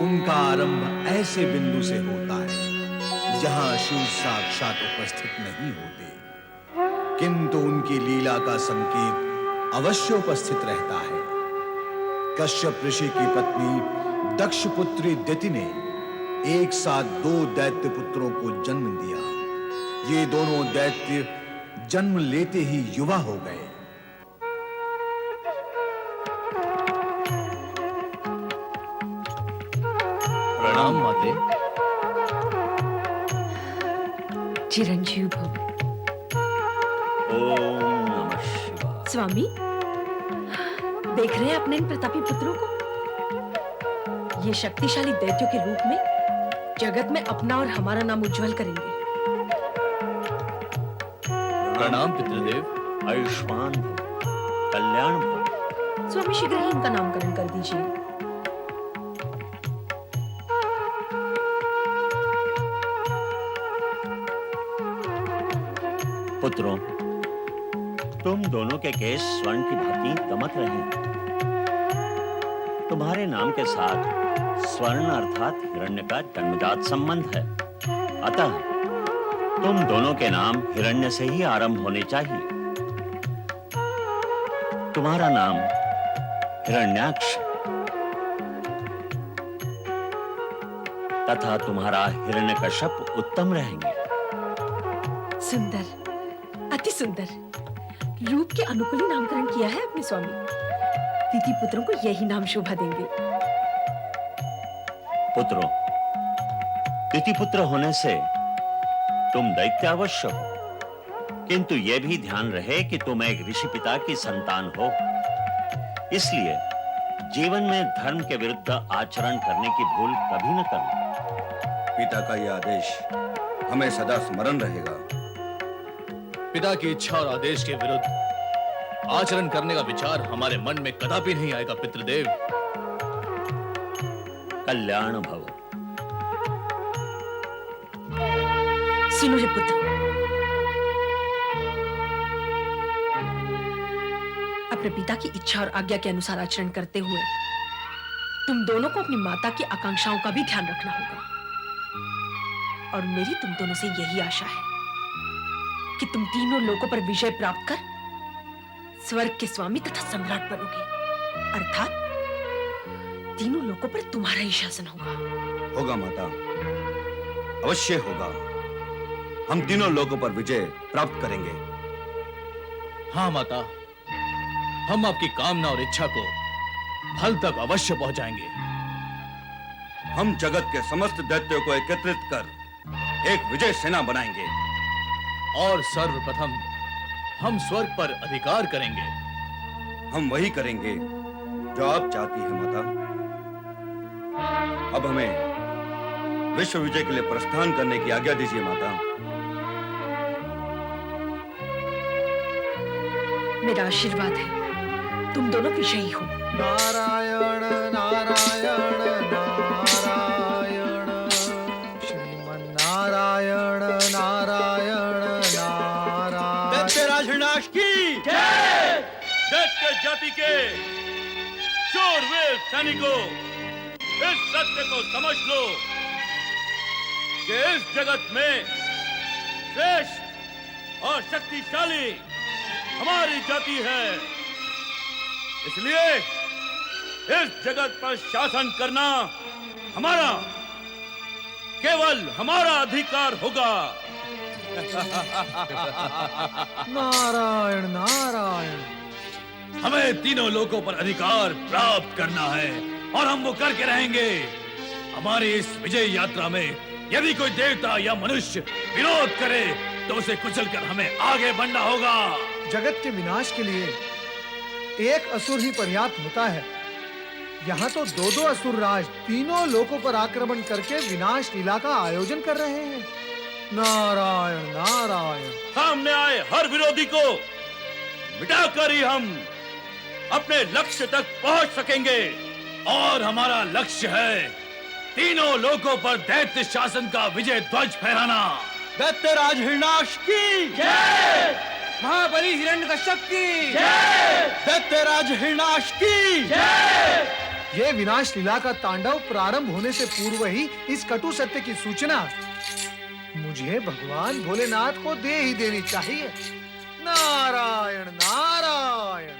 K: उनका आरंभ ऐसे बिंदु से होता है जहां शिव साक्षात उपस्थित नहीं होते, किंतु उनकी लीला का संकेत अवश्य उपस्थित रहता है। कश्यप ऋषि की पत्नी दक्ष पुत्री दिति ने एक साथ 2 दैत्य पुत्रों को जन्म दिया। ये दोनों दैत्य जन्म लेते ही युवा हो गए।
O: प्रणाम माते।
H: चिरंजीव भव।
N: ओम नमः शिवाय।
H: स्वामी, देख रहे हैं अपने इन प्रतापी पुत्रों को? ये शक्तिशाली दैत्यों के रूप में जगत में अपना और हमारा नाम उज्जवल करेंगे।
O: प्रणाम पितृदेव।
N: आयुष्मान भव, कल्याण भव।
H: स्वामी, शीघ्र ही इनका नामकरण कर दीजिए।
N: पुत्रों, तुम दोनों के केश स्वर्ण की भांति दमक रहे हैं। तुम्हारे नाम के साथ स्वर्ण अर्थात हिरण्य का जन्मजात संबंध है, अतः तुम दोनों के नाम हिरण्य से ही आरंभ होने चाहिए। तुम्हारा नाम हिरण्याक्ष तथा तुम्हारा हिरण्यकश्यप उत्तम रहेंगे।
H: सुंदर, अति सुंदर। रूप के अनुकूल ही नामकरण किया है अपने स्वामी। दीदी पुत्रों को यही नाम शोभा देंगे।
N: पुत्रों, तिथिपुत्र होने से तुम दैत्य अवश्य हो, किंतु यह भी ध्यान रहे कि तुम एक ऋषि पिता की संतान हो। इसलिए जीवन में धर्म के विरुद्ध आचरण करने की भूल कभी न करना।
C: पिता का यह आदेश हमें सदा स्मरण रहेगा।
O: पिता की इच्छा और आदेश के विरुद्ध आचरण करने का विचार हमारे मन में कदापि नहीं आएगा पितृदेव।
N: कल्याण भव।
H: सुनो रे पुत्र, अपने पिता की इच्छा और आज्ञा के अनुसार आचरण करते हुए तुम दोनों को अपनी माता की आकांक्षाओं का भी ध्यान रखना होगा। और मेरी तुम दोनों से यही आशा है कि तुम तीनों लोगों पर विजय प्राप्त कर
F: स्वर्ग के स्वामी तथा सम्राट बनोगे, अर्थात तीनों लोकों पर तुम्हारा ही शासन होगा।
Q: होगा माता, अवश्य होगा। हम तीनों लोगों पर विजय प्राप्त करेंगे।
O: हाँ माता, हम आपकी कामना और इच्छा को फल तक अवश्य पहुंचाएंगे।
Q: हम जगत के समस्त दैत्यों को एकत्रित कर एक विजय सेना बनाएंगे
O: और सर्वप्रथम हम स्वर्ग पर अधिकार करेंगे।
Q: हम वही करेंगे जो आप चाहती हैं माता। अब हमें विश्व विजय के लिए प्रस्थान करने की आज्ञा दीजिए माता।
F: मेरा आशीर्वाद है, तुम दोनों विजयी हो।
B: नारायण नारायण नारायण, श्रीमन नारायण नारायण नारायण।
E: दैत्यराज हिरण्याक्ष की
N: जय! दैत्य जाति के शूरवीर सैनिकों, इस सत्य को समझ लो कि इस जगत में श्रेष्ठ और शक्तिशाली हमारी जाति है। इसलिए इस जगत पर शासन करना हमारा, केवल हमारा अधिकार होगा।
B: नारायण नारायण।
O: हमें तीनों लोकों पर अधिकार प्राप्त करना है और हम वो करके रहेंगे। हमारी इस विजय यात्रा में यदि कोई देवता या मनुष्य विरोध करे तो उसे कुचलकर हमें आगे बढ़ना होगा।
B: जगत के विनाश के लिए एक असुर ही पर्याप्त होता है। यहाँ तो दो दो असुर राज तीनों लोकों पर आक्रमण करके विनाश लीला का आयोजन कर रहे हैं। नारायण नारायण।
N: सामने आए हर विरोधी को मिटाकर ही हम अपने लक्ष्य तक पहुंच सकेंगे।
O: और हमारा लक्ष्य है तीनों लोकों पर दैत्य शासन का विजय ध्वज फहराना।
E: दैत्यराज हिरण्याक्ष की
J: जय! महाबली हिरण्यकश्यप की
E: जय! दैत्यराज हिरण्याक्ष की
J: जय!
B: ये विनाश लीला का तांडव प्रारंभ होने से पूर्व ही इस कटु सत्य की सूचना मुझे भगवान भोलेनाथ को दे ही देनी चाहिए। नारायण नारायण।